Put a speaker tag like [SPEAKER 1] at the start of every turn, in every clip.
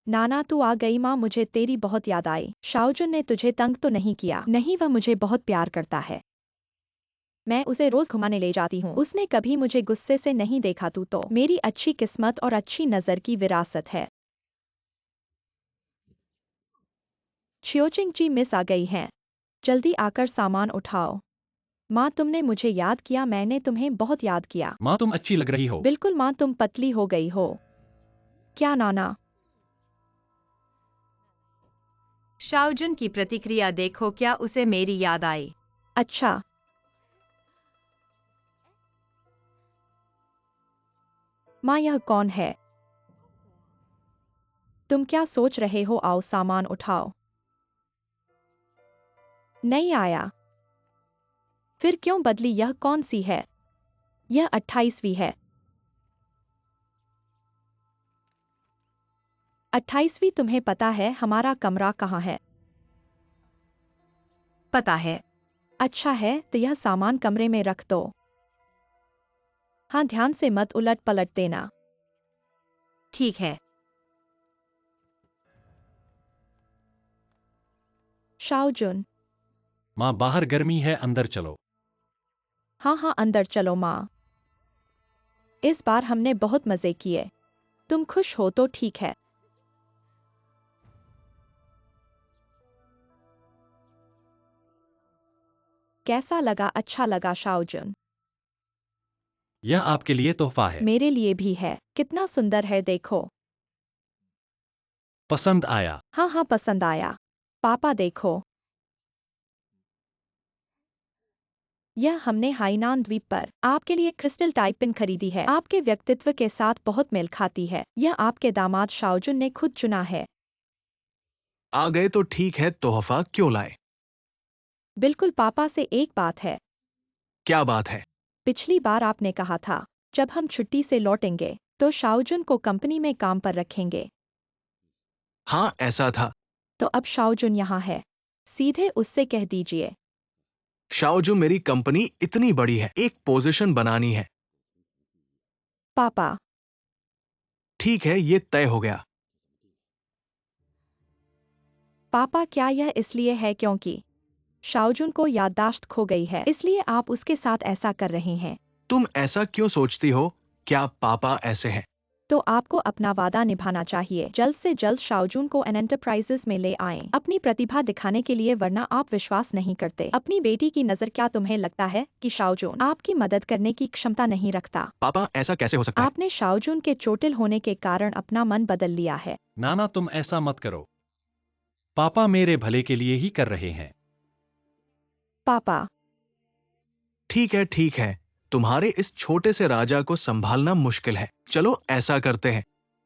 [SPEAKER 1] नाना तू आ गई माँ, मुझे तेरी बहुत याद आई। शाओजुन ने तुझे तंग तो नहीं किया? नहीं, वह मुझे बहुत प्यार करता है। मैं उसे रोज घुमाने ले जाती हूँ। उसने कभी मुझे गुस्से से नहीं देखा। तू तो मेरी अच्छी किस्मत और अच्छी नज़र की विरासत है। छियोचिंग जी मिस आ गई हैं। जल्दी आकर सामान उठाओ। माँ, तुमने मुझे याद किया। मैंने तुम्हें बहुत याद किया।
[SPEAKER 2] माँ तुम अच्छी लग रही हो।
[SPEAKER 1] बिल्कुल माँ, तुम पतली हो गई हो। क्या नाना?
[SPEAKER 3] शाओजुन की प्रतिक्रिया देखो, क्या उसे मेरी याद आई?
[SPEAKER 1] अच्छा। माँ, यह कौन है? तुम क्या सोच रहे हो? आओ सामान उठाओ। नहीं आया। फिर क्यों बदली? यह कौन सी है? यह 28वीं है। 28वीं? तुम्हें पता है हमारा कमरा कहाँ है?
[SPEAKER 3] पता है।
[SPEAKER 1] अच्छा है, तो यह सामान कमरे में रख दो। हाँ, ध्यान से मत उलट पलट देना।
[SPEAKER 3] ठीक है।
[SPEAKER 1] शाओजुन।
[SPEAKER 2] माँ बाहर गर्मी है, अंदर चलो।
[SPEAKER 1] हाँ हाँ, अंदर चलो माँ। इस बार हमने बहुत मजे किए। तुम खुश हो तो ठीक है। कैसा लगा? अच्छा लगा शाओजुन।
[SPEAKER 2] यह आपके लिए तोहफा है।
[SPEAKER 1] मेरे लिए भी है। कितना सुंदर है, देखो।
[SPEAKER 2] पसंद आया?
[SPEAKER 1] हाँ हाँ, पसंद आया। पापा देखो। यह हमने हाइनान द्वीप पर आपके लिए क्रिस्टल टाइप पिन खरीदी है। आपके व्यक्तित्व के साथ बहुत मेल खाती है। यह आपके दामाद शाओजुन ने खुद चुना है।
[SPEAKER 4] आ गए तो ठीक है, तोहफा क्यों लाए?
[SPEAKER 1] बिल्कुल पापा, से एक बात है।
[SPEAKER 4] क्या बात है?
[SPEAKER 1] पिछली बार आपने कहा था जब हम छुट्टी से लौटेंगे तो शाओजुन को कंपनी में काम पर रखेंगे।
[SPEAKER 4] हाँ, ऐसा था।
[SPEAKER 1] तो अब शाओजुन यहाँ है। सीधे उससे कह दीजिए।
[SPEAKER 4] शाओजू, मेरी कंपनी इतनी बड़ी है, एक पोजीशन बनानी है।
[SPEAKER 1] पापा।
[SPEAKER 4] ठीक है, ये तय हो गया।
[SPEAKER 1] पापा, क्या यह इसलिए है क्योंकि शाओजुन को याददाश्त खो गई है, इसलिए आप उसके साथ ऐसा कर रहे हैं?
[SPEAKER 4] तुम ऐसा क्यों सोचती हो? क्या पापा ऐसे हैं?
[SPEAKER 1] तो आपको अपना वादा निभाना चाहिए। जल्द से जल्द शाओजुन को एन एंटरप्राइजेस में ले आएं, अपनी प्रतिभा दिखाने के लिए, वरना आप विश्वास नहीं करते अपनी बेटी की नजर। क्या तुम्हें लगता है कि शाओजुन आपकी मदद करने की क्षमता नहीं रखता?
[SPEAKER 4] पापा, ऐसा कैसे हो सकता है?
[SPEAKER 1] आपने शाओजुन के चोटिल होने के कारण अपना मन बदल लिया है।
[SPEAKER 2] नाना तुम ऐसा मत करो। पापा मेरे भले के लिए ही कर रहे हैं।
[SPEAKER 1] पापा।
[SPEAKER 4] ठीक है, तुम्हारे इस छोटे से राजा को संभालना मुश्किल है। चलो ऐसा करते हैं,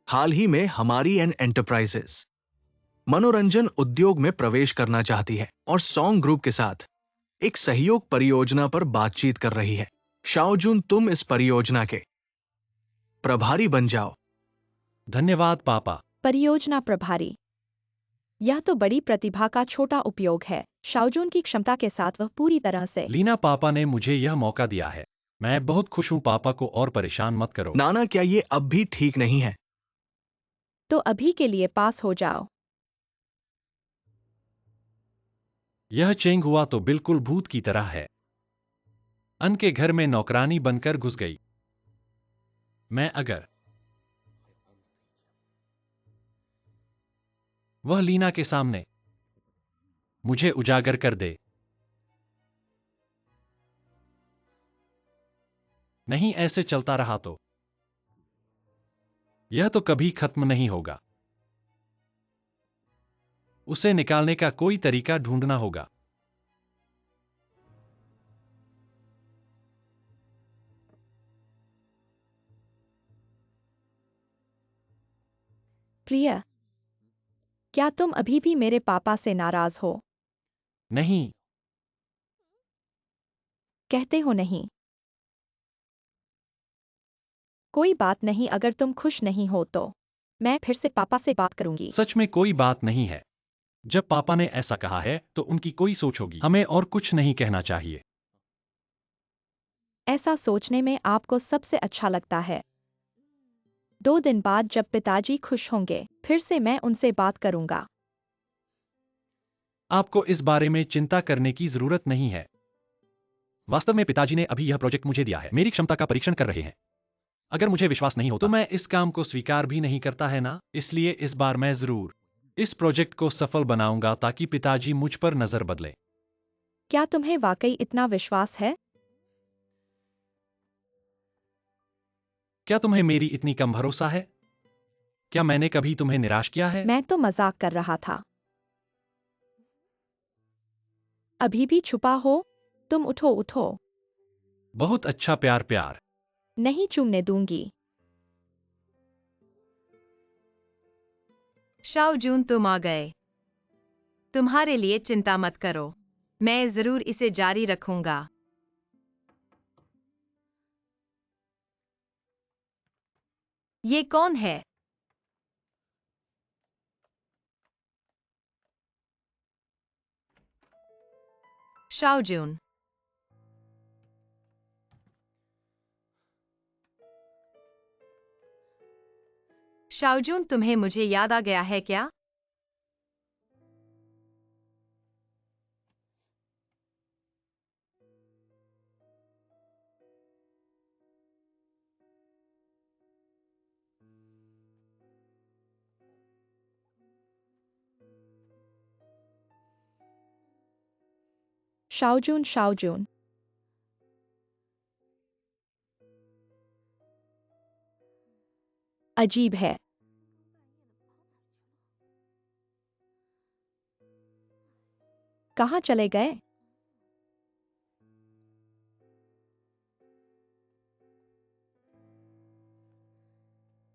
[SPEAKER 4] हाल ही में हमारी एन एंटरप्राइजेस मनोरंजन उद्योग में प्रवेश करना चाहती है और सॉन्ग ग्रुप के साथ एक सहयोग परियोजना पर बातचीत कर रही है। शाओजुन, तुम इस परियोजना के प्रभारी बन जाओ।
[SPEAKER 2] धन्यवाद पापा।
[SPEAKER 1] परियोजना प्रभारी? यह तो बड़ी प्रतिभा का छोटा उपयोग है। शाओजुन की क्षमता के साथ वह पूरी तरह से।
[SPEAKER 2] लीना, पापा ने मुझे यह मौका दिया है। मैं बहुत खुश हूँ। पापा को और परेशान मत करो।
[SPEAKER 4] नाना, क्या ये अब भी ठीक नहीं है?
[SPEAKER 1] तो अभी के लिए पास हो जाओ।
[SPEAKER 2] यह चेंग हुआ तो बिल्कुल भूत की तरह है। अन के घर में नौकरानी बनकर घुस गई। मैं अगर वह लीना के सामने मुझे उजागर कर दे, नहीं ऐसे चलता रहा तो यह तो कभी खत्म नहीं होगा। उसे निकालने का कोई तरीका ढूंढना होगा।
[SPEAKER 1] प्रिया, क्या तुम अभी भी मेरे पापा से नाराज हो?
[SPEAKER 2] नहीं।
[SPEAKER 1] कहते हो नहीं? कोई बात नहीं, अगर तुम खुश नहीं हो तो मैं फिर से पापा से बात करूंगी।
[SPEAKER 2] सच में कोई बात नहीं है। जब पापा ने ऐसा कहा है तो उनकी कोई सोच होगी। हमें और कुछ नहीं कहना चाहिए।
[SPEAKER 1] ऐसा सोचने में आपको सबसे अच्छा लगता है। 2 दिन बाद जब पिताजी खुश होंगे फिर से मैं उनसे बात करूंगा।
[SPEAKER 2] आपको इस बारे में चिंता करने की जरूरत नहीं है। वास्तव में पिताजी ने अभी यह प्रोजेक्ट मुझे दिया है, मेरी क्षमता का परीक्षण कर रहे हैं। अगर मुझे विश्वास नहीं होता तो मैं इस काम को स्वीकार भी नहीं करता है ना, इसलिए इस बार मैं जरूर इस प्रोजेक्ट को सफल बनाऊंगा ताकि पिताजी मुझ पर नजर बदले।
[SPEAKER 1] क्या तुम्हें वाकई इतना विश्वास है?
[SPEAKER 2] क्या तुम्हें मेरी इतनी कम भरोसा है? क्या मैंने कभी तुम्हें निराश किया है?
[SPEAKER 1] मैं तो मजाक कर रहा था। अभी भी छुपा हो? तुम उठो उठो।
[SPEAKER 2] बहुत अच्छा प्यार प्यार।
[SPEAKER 1] नहीं चूमने दूंगी।
[SPEAKER 3] शाओजून, तुम आ गए। तुम्हारे लिए चिंता मत करो, मैं जरूर इसे जारी रखूंगा। ये कौन है? शाओजून, शाओजून, तुम्हें मुझे याद आ गया है क्या?
[SPEAKER 1] शाओजून शाओजून। अजीब है। कहाँ चले गए?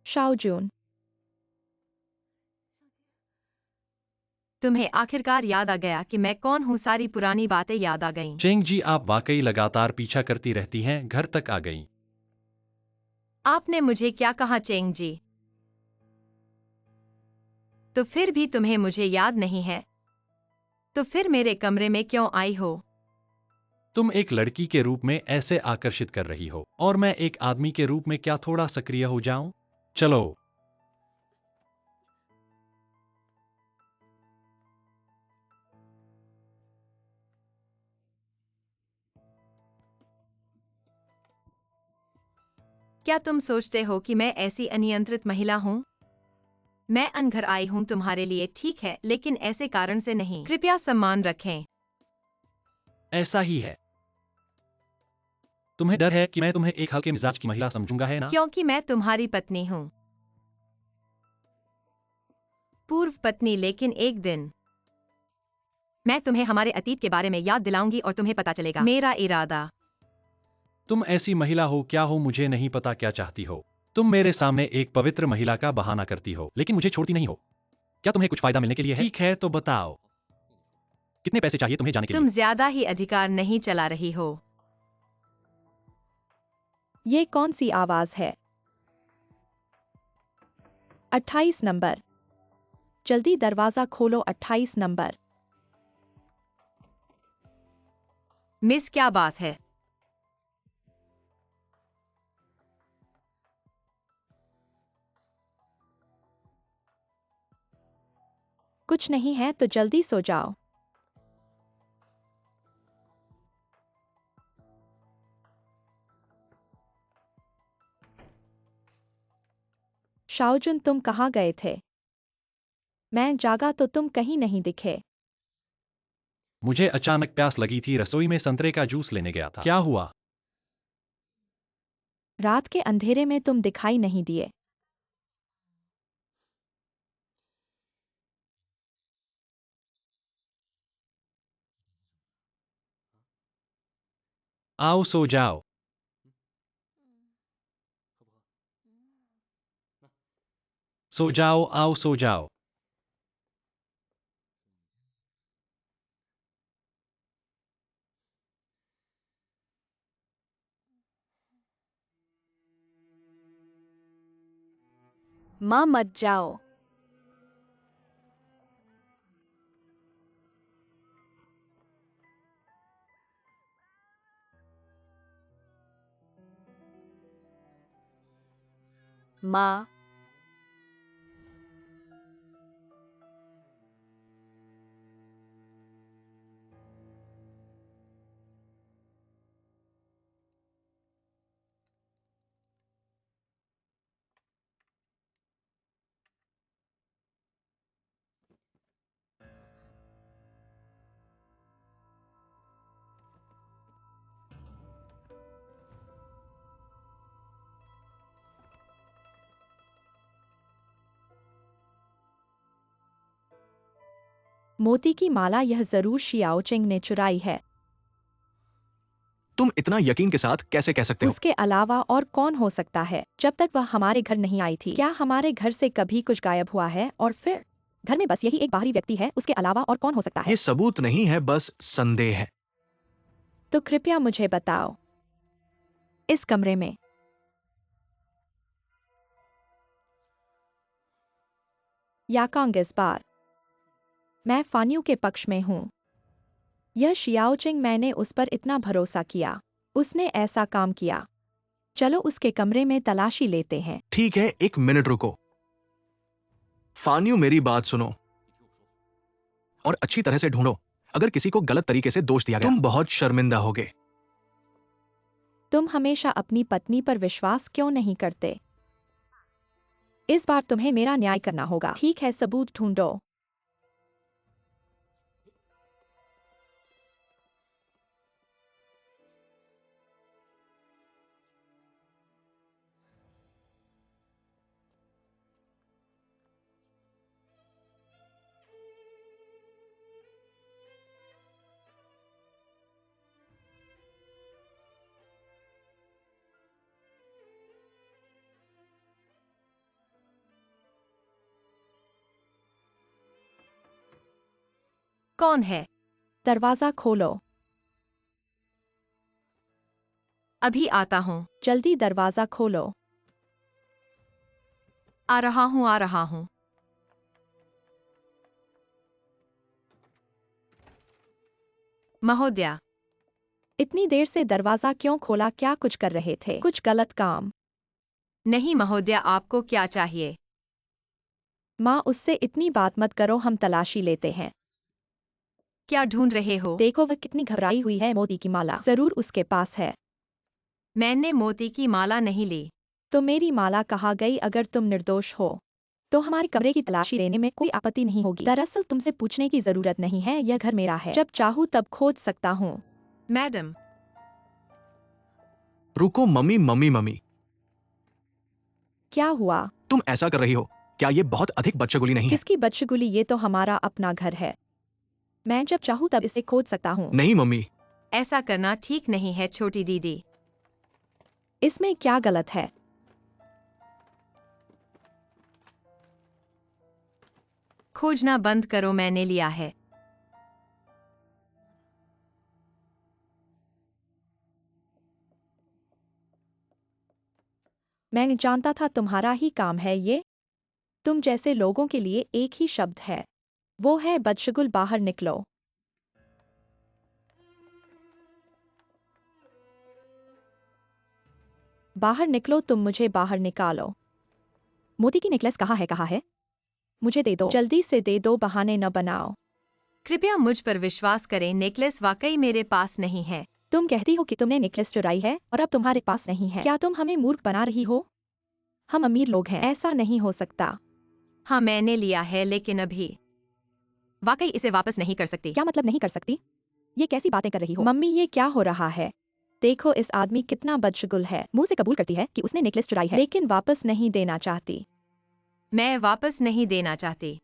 [SPEAKER 1] शाओजून।
[SPEAKER 3] तुम्हें आखिरकार याद आ गया कि मैं कौन हूँ, सारी पुरानी बातें याद आ गईं।
[SPEAKER 2] चेंग जी, आप वाकई लगातार पीछा करती रहती हैं, घर तक आ गई।
[SPEAKER 3] आपने मुझे क्या कहा चेंग जी? तो फिर भी तुम्हें मुझे याद नहीं है? तो फिर मेरे कमरे में क्यों आई हो?
[SPEAKER 2] तुम एक लड़की के रूप में ऐसे आकर्षित कर रही हो और मैं एक आदमी के रूप में क्या थोड़ा सक्रिय हो जाऊं? चलो।
[SPEAKER 3] क्या तुम सोचते हो कि मैं ऐसी अनियंत्रित महिला हूँ? मैं अनघर आई हूँ तुम्हारे लिए, ठीक है, लेकिन ऐसे कारण से नहीं। कृपया सम्मान रखें।
[SPEAKER 2] ऐसा ही है। तुम्हें डर है कि मैं तुम्हें एक हल्के मिजाज की महिला समझूंगा, है ना?
[SPEAKER 3] क्योंकि मैं तुम्हारी पत्नी हूँ। पूर्व पत्नी, लेकिन एक दिन मैं तुम्हें हमारे अतीत के बारे में याद दिलाऊंगी और तुम्हें पता चलेगा मेरा इरादा।
[SPEAKER 2] तुम ऐसी महिला हो क्या हो, मुझे नहीं पता क्या चाहती हो। तुम मेरे सामने एक पवित्र महिला का बहाना करती हो लेकिन मुझे छोड़ती नहीं हो। क्या तुम्हें कुछ फायदा मिलने के लिए है? ठीक है तो बताओ, कितने पैसे चाहिए तुम्हें जाने के
[SPEAKER 3] तुम
[SPEAKER 2] लिए?
[SPEAKER 3] ज्यादा ही अधिकार नहीं चला रही हो।
[SPEAKER 1] ये कौन सी आवाज है? 28 नंबर। जल्दी दरवाजा खोलो, 28 नंबर।
[SPEAKER 3] मिस, क्या बात है?
[SPEAKER 1] कुछ नहीं है तो जल्दी सो जाओ। शाओजुन, तुम कहाँ गए थे? मैं जागा तो तुम कहीं नहीं दिखे।
[SPEAKER 2] मुझे अचानक प्यास लगी थी, रसोई में संतरे का जूस लेने गया था। क्या हुआ?
[SPEAKER 1] रात के अंधेरे में तुम दिखाई नहीं दिए।
[SPEAKER 2] आओ सो जाओ। सो जाओ, आओ सो जाओ।
[SPEAKER 5] माँ मत जाओ। माँ,
[SPEAKER 1] मोती की माला यह जरूर शियाओ चेंग ने चुराई है।
[SPEAKER 4] तुम इतना यकीन के साथ कैसे कह सकते हो?
[SPEAKER 1] उसके अलावा और कौन हो सकता है? जब तक वह हमारे घर नहीं आई थी, क्या हमारे घर से कभी कुछ गायब हुआ है? और फिर घर में बस यही एक बाहरी व्यक्ति है, उसके अलावा और कौन हो सकता है?
[SPEAKER 4] ये सबूत नहीं है, बस संदेह है।
[SPEAKER 1] तो कृपया मुझे बताओ। इस कमरे में याकांग इस बार मैं फान्यू के पक्ष में हूँ। यह शियाओ चिंग, मैंने उस पर इतना भरोसा किया, उसने ऐसा काम किया। चलो उसके कमरे में तलाशी लेते हैं।
[SPEAKER 4] ठीक है, 1 मिनट रुको। फान्यू, मेरी बात सुनो और अच्छी तरह से ढूंढो। अगर किसी को गलत तरीके से दोष दिया गया, तुम बहुत शर्मिंदा होगे।
[SPEAKER 1] तुम हमेशा अपनी पत्नी पर विश्वास क्यों नहीं करते? इस बार तुम्हें मेरा न्याय करना होगा। ठीक है, सबूत ढूंढो।
[SPEAKER 3] कौन है?
[SPEAKER 1] दरवाजा खोलो।
[SPEAKER 3] अभी आता हूँ।
[SPEAKER 1] जल्दी दरवाजा खोलो।
[SPEAKER 3] आ रहा हूँ, आ रहा हूँ। महोदया,
[SPEAKER 1] इतनी देर से दरवाजा क्यों खोला? क्या कुछ कर रहे थे? कुछ गलत काम?
[SPEAKER 3] नहीं महोदया, आपको क्या चाहिए?
[SPEAKER 1] माँ, उससे इतनी बात मत करो, हम तलाशी लेते हैं।
[SPEAKER 3] क्या ढूंढ रहे हो?
[SPEAKER 1] देखो वह कितनी घबराई हुई है। मोती की माला जरूर उसके पास है।
[SPEAKER 3] मैंने मोती की माला नहीं ली।
[SPEAKER 1] तो मेरी माला कहाँ गई? अगर तुम निर्दोष हो तो हमारे कमरे की तलाशी लेने में कोई आपत्ति नहीं होगी। दरअसल तुमसे पूछने की जरूरत नहीं है, यह घर मेरा है, जब चाहूँ तब खोज सकता हूँ।
[SPEAKER 3] मैडम,
[SPEAKER 4] रुको मम्मी, मम्मी मम्मी,
[SPEAKER 1] क्या हुआ?
[SPEAKER 4] तुम ऐसा कर रही हो, क्या ये बहुत अधिक बदशगुली नहीं है?
[SPEAKER 1] किसकी बदशगुली? ये तो हमारा अपना घर है, मैं जब चाहूँ तब इसे खोज सकता हूँ।
[SPEAKER 4] नहीं मम्मी,
[SPEAKER 3] ऐसा करना ठीक नहीं है छोटी दीदी।
[SPEAKER 1] इसमें क्या गलत है?
[SPEAKER 3] खोजना बंद करो, मैंने लिया है।
[SPEAKER 1] मैं जानता था तुम्हारा ही काम है ये। तुम जैसे लोगों के लिए एक ही शब्द है, वो है बदशगुल। बाहर निकलो। बाहर निकलो, तुम मुझे बाहर निकालो। मोती की नेकलेस कहाँ है? कहाँ है? मुझे दे दो, जल्दी से दे दो, बहाने न बनाओ।
[SPEAKER 3] कृपया मुझ पर विश्वास करें, नेकलेस वाकई मेरे पास नहीं है।
[SPEAKER 1] तुम कहती हो कि तुमने नेकलेस चुराई है और अब तुम्हारे पास नहीं है। क्या तुम हमें मूर्ख बना रही हो? हम अमीर लोग हैं, ऐसा नहीं हो सकता।
[SPEAKER 3] हाँ, मैंने लिया है, लेकिन अभी वाकई इसे वापस नहीं कर सकती।
[SPEAKER 1] क्या मतलब नहीं कर सकती? ये कैसी बातें कर रही हो? मम्मी, ये क्या हो रहा है? देखो इस आदमी कितना बदशगुल है। मुंह से कबूल करती है कि उसने नेकलेस चुराई है, लेकिन वापस नहीं देना चाहती।
[SPEAKER 3] मैं वापस नहीं देना चाहती,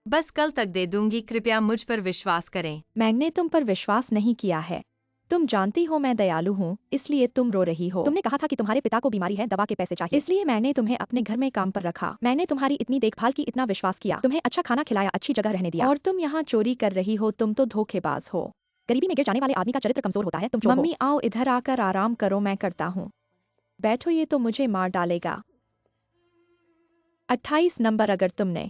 [SPEAKER 3] बस कल तक दे दूंगी। कृपया मुझ पर विश्वास करें।
[SPEAKER 1] मैंने तुम पर विश्वास नहीं किया है। तुम जानती हो मैं दयालु हूँ, इसलिए तुम रो रही हो। तुमने कहा था कि तुम्हारे पिता को बीमारी है, दवा के पैसे चाहिए, इसलिए मैंने तुम्हें अपने घर में काम पर रखा। मैंने तुम्हारी इतनी देखभाल की, इतना विश्वास किया, तुम्हें अच्छा खाना खिलाया, अच्छी जगह रहने दिया, और तुम यहाँ चोरी कर रही हो। तुम तो धोखेबाज हो। गरीबी में गिर जाने वाले आदमी का चरित्र कमजोर होता है। तुम चोर हो। मम्मी आओ इधर आकर आराम करो, मैं करता हूँ। बैठो, ये तो मुझे मार डालेगा। 28 नंबर, अगर तुमने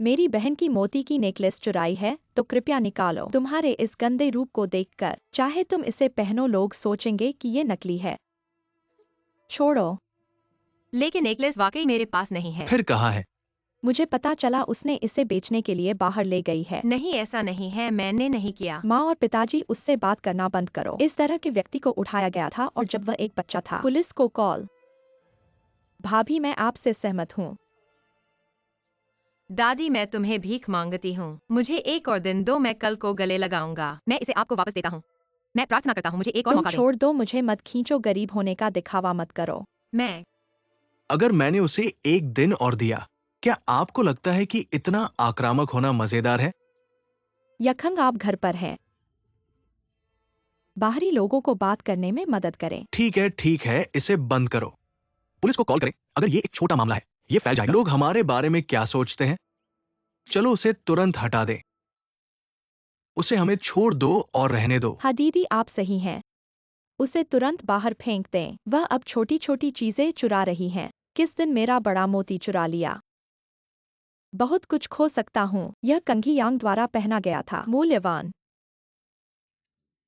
[SPEAKER 1] मेरी बहन की मोती की नेकलेस चुराई है तो कृपया निकालो। तुम्हारे इस गंदे रूप को देखकर, चाहे तुम इसे पहनो, लोग सोचेंगे कि ये नकली है। छोड़ो।
[SPEAKER 3] लेकिन नेकलेस वाकई मेरे पास नहीं है।
[SPEAKER 4] फिर कहाँ है?
[SPEAKER 1] मुझे पता चला उसने इसे बेचने के लिए बाहर ले गई है।
[SPEAKER 3] नहीं, ऐसा नहीं है, मैंने नहीं किया।
[SPEAKER 1] माँ और पिताजी, उससे बात करना बंद करो। इस तरह के व्यक्ति को उठाया गया था और जब वह एक बच्चा था। पुलिस को कॉल। भाभी, मैं आपसे सहमत हूँ।
[SPEAKER 3] दादी, मैं तुम्हें भीख मांगती हूँ, मुझे एक और दिन दो, मैं कल को गले लगाऊंगा। मैं इसे आपको वापस देता हूँ। मैं प्रार्थना करता हूँ, मुझे एक और
[SPEAKER 1] तुम
[SPEAKER 3] मौका दें।
[SPEAKER 1] छोड़ दो, मुझे मत खींचो, गरीब होने का दिखावा मत करो।
[SPEAKER 3] मैं
[SPEAKER 4] अगर मैंने उसे 1 दिन और दिया, क्या आपको लगता है कि इतना आक्रामक होना मजेदार है?
[SPEAKER 1] यखंग आप घर पर हैं। बाहरी लोगों को बात करने में मदद करें।
[SPEAKER 4] ठीक है, इसे बंद करो। पुलिस को कॉल करें। अगर ये एक छोटा मामला है, ये फैल जाएगा। लोग हमारे बारे में क्या सोचते हैं? चलो उसे तुरंत हटा दें। उसे हमें छोड़ दो और रहने दो।
[SPEAKER 1] हाँ दीदी, आप सही हैं। उसे तुरंत बाहर फेंक दें। वह अब छोटी छोटी चीजें चुरा रही हैं। किस दिन मेरा बड़ा मोती चुरा लिया। बहुत कुछ खो सकता हूँ। यह कंघी यांग द्वारा पहना गया था, मूल्यवान।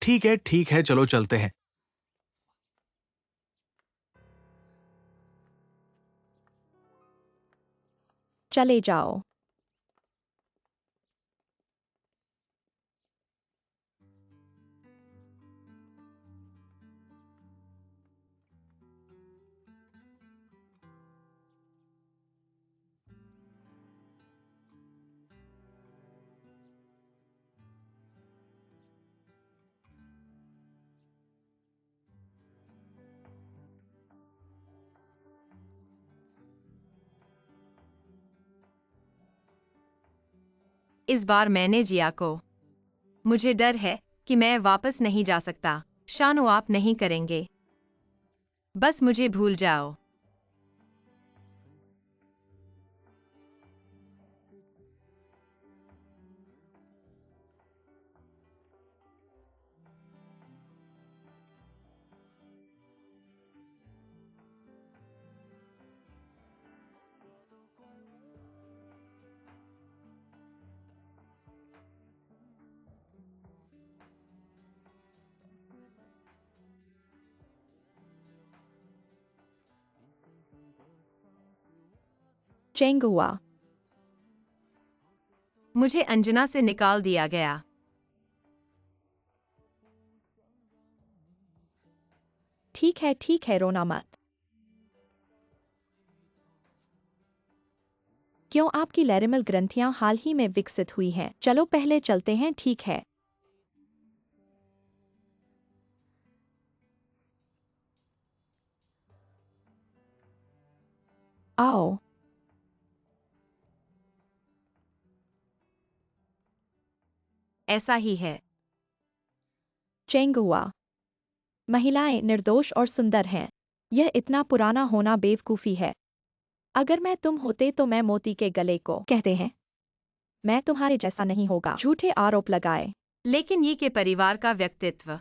[SPEAKER 4] ठीक है, चलो चलते हैं।
[SPEAKER 1] चले जाओ।
[SPEAKER 3] इस बार मैंने जिया को। मुझे डर है कि मैं वापस नहीं जा सकता। शानो, आप नहीं करेंगे। बस मुझे भूल जाओ।
[SPEAKER 1] चेंग हुआ।
[SPEAKER 3] मुझे अंजना से निकाल दिया गया।
[SPEAKER 1] ठीक है, रोना मत। क्यों, आपकी लैरिमल ग्रंथियां हाल ही में विकसित हुई हैं। चलो पहले चलते हैं, ठीक है। आओ।
[SPEAKER 3] ऐसा ही है।
[SPEAKER 1] चेंग हुआ। महिलाएं निर्दोष और सुंदर हैं। यह इतना पुराना होना बेवकूफी है। अगर मैं तुम होते तो मैं मोती के गले को कहते हैं। मैं तुम्हारे जैसा नहीं होगा। झूठे आरोप लगाए।
[SPEAKER 3] लेकिन ये के परिवार का व्यक्तित्व।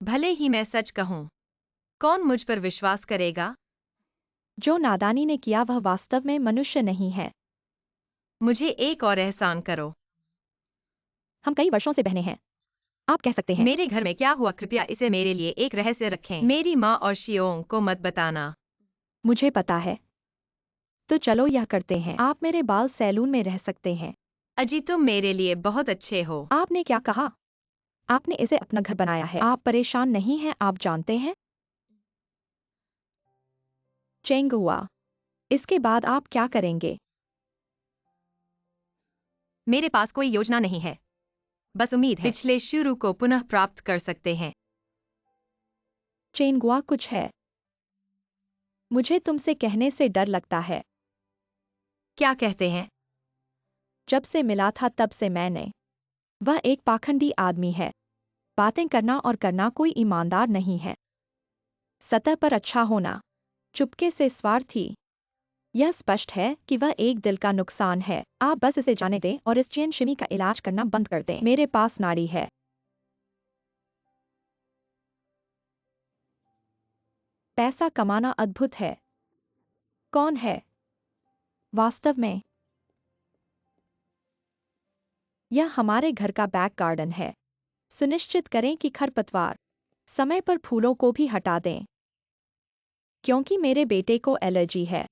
[SPEAKER 3] भले ही मैं सच कहूं, कौन मुझ पर विश्वास करेगा?
[SPEAKER 1] जो नादानी ने किया वह वास्तव में मनुष्य नहीं है।
[SPEAKER 3] मुझे एक और एहसान करो।
[SPEAKER 1] हम कई वर्षों से बहने हैं। आप कह सकते हैं।
[SPEAKER 3] मेरे घर में क्या हुआ, कृपया इसे मेरे लिए एक रहस्य रखें। मेरी माँ और शियोंग को मत बताना।
[SPEAKER 1] मुझे पता है। तो चलो यह करते हैं। आप मेरे बाल सैलून में रह सकते हैं।
[SPEAKER 3] अजी, तुम मेरे लिए बहुत अच्छे हो।
[SPEAKER 1] आपने क्या कहा? आपने इसे अपना घर बनाया है। आप परेशान नहीं हैं, आप जानते हैं। चेंग हुआ। इसके बाद आप क्या करेंगे?
[SPEAKER 3] मेरे पास कोई योजना नहीं है। बस उम्मीद है पिछले शुरू को पुनः प्राप्त कर सकते हैं।
[SPEAKER 1] चेंगुआ, कुछ है। मुझे तुमसे कहने से डर लगता है।
[SPEAKER 3] क्या कहते हैं?
[SPEAKER 1] जब से मिला था तब से मैंने। वह एक पाखंडी आदमी है। बातें करना और करना कोई ईमानदार नहीं है। सतह पर अच्छा होना, चुपके से स्वार्थी। यह स्पष्ट है कि वह एक दिल का नुकसान है। आप बस इसे जाने दें और इस चेन शिमी का इलाज करना बंद कर दें। मेरे पास नाड़ी है। पैसा कमाना अद्भुत है। कौन है? वास्तव में यह हमारे घर का बैक गार्डन है। सुनिश्चित करें कि खरपतवार समय पर फूलों को भी हटा दें। क्योंकि मेरे बेटे को एलर्जी है।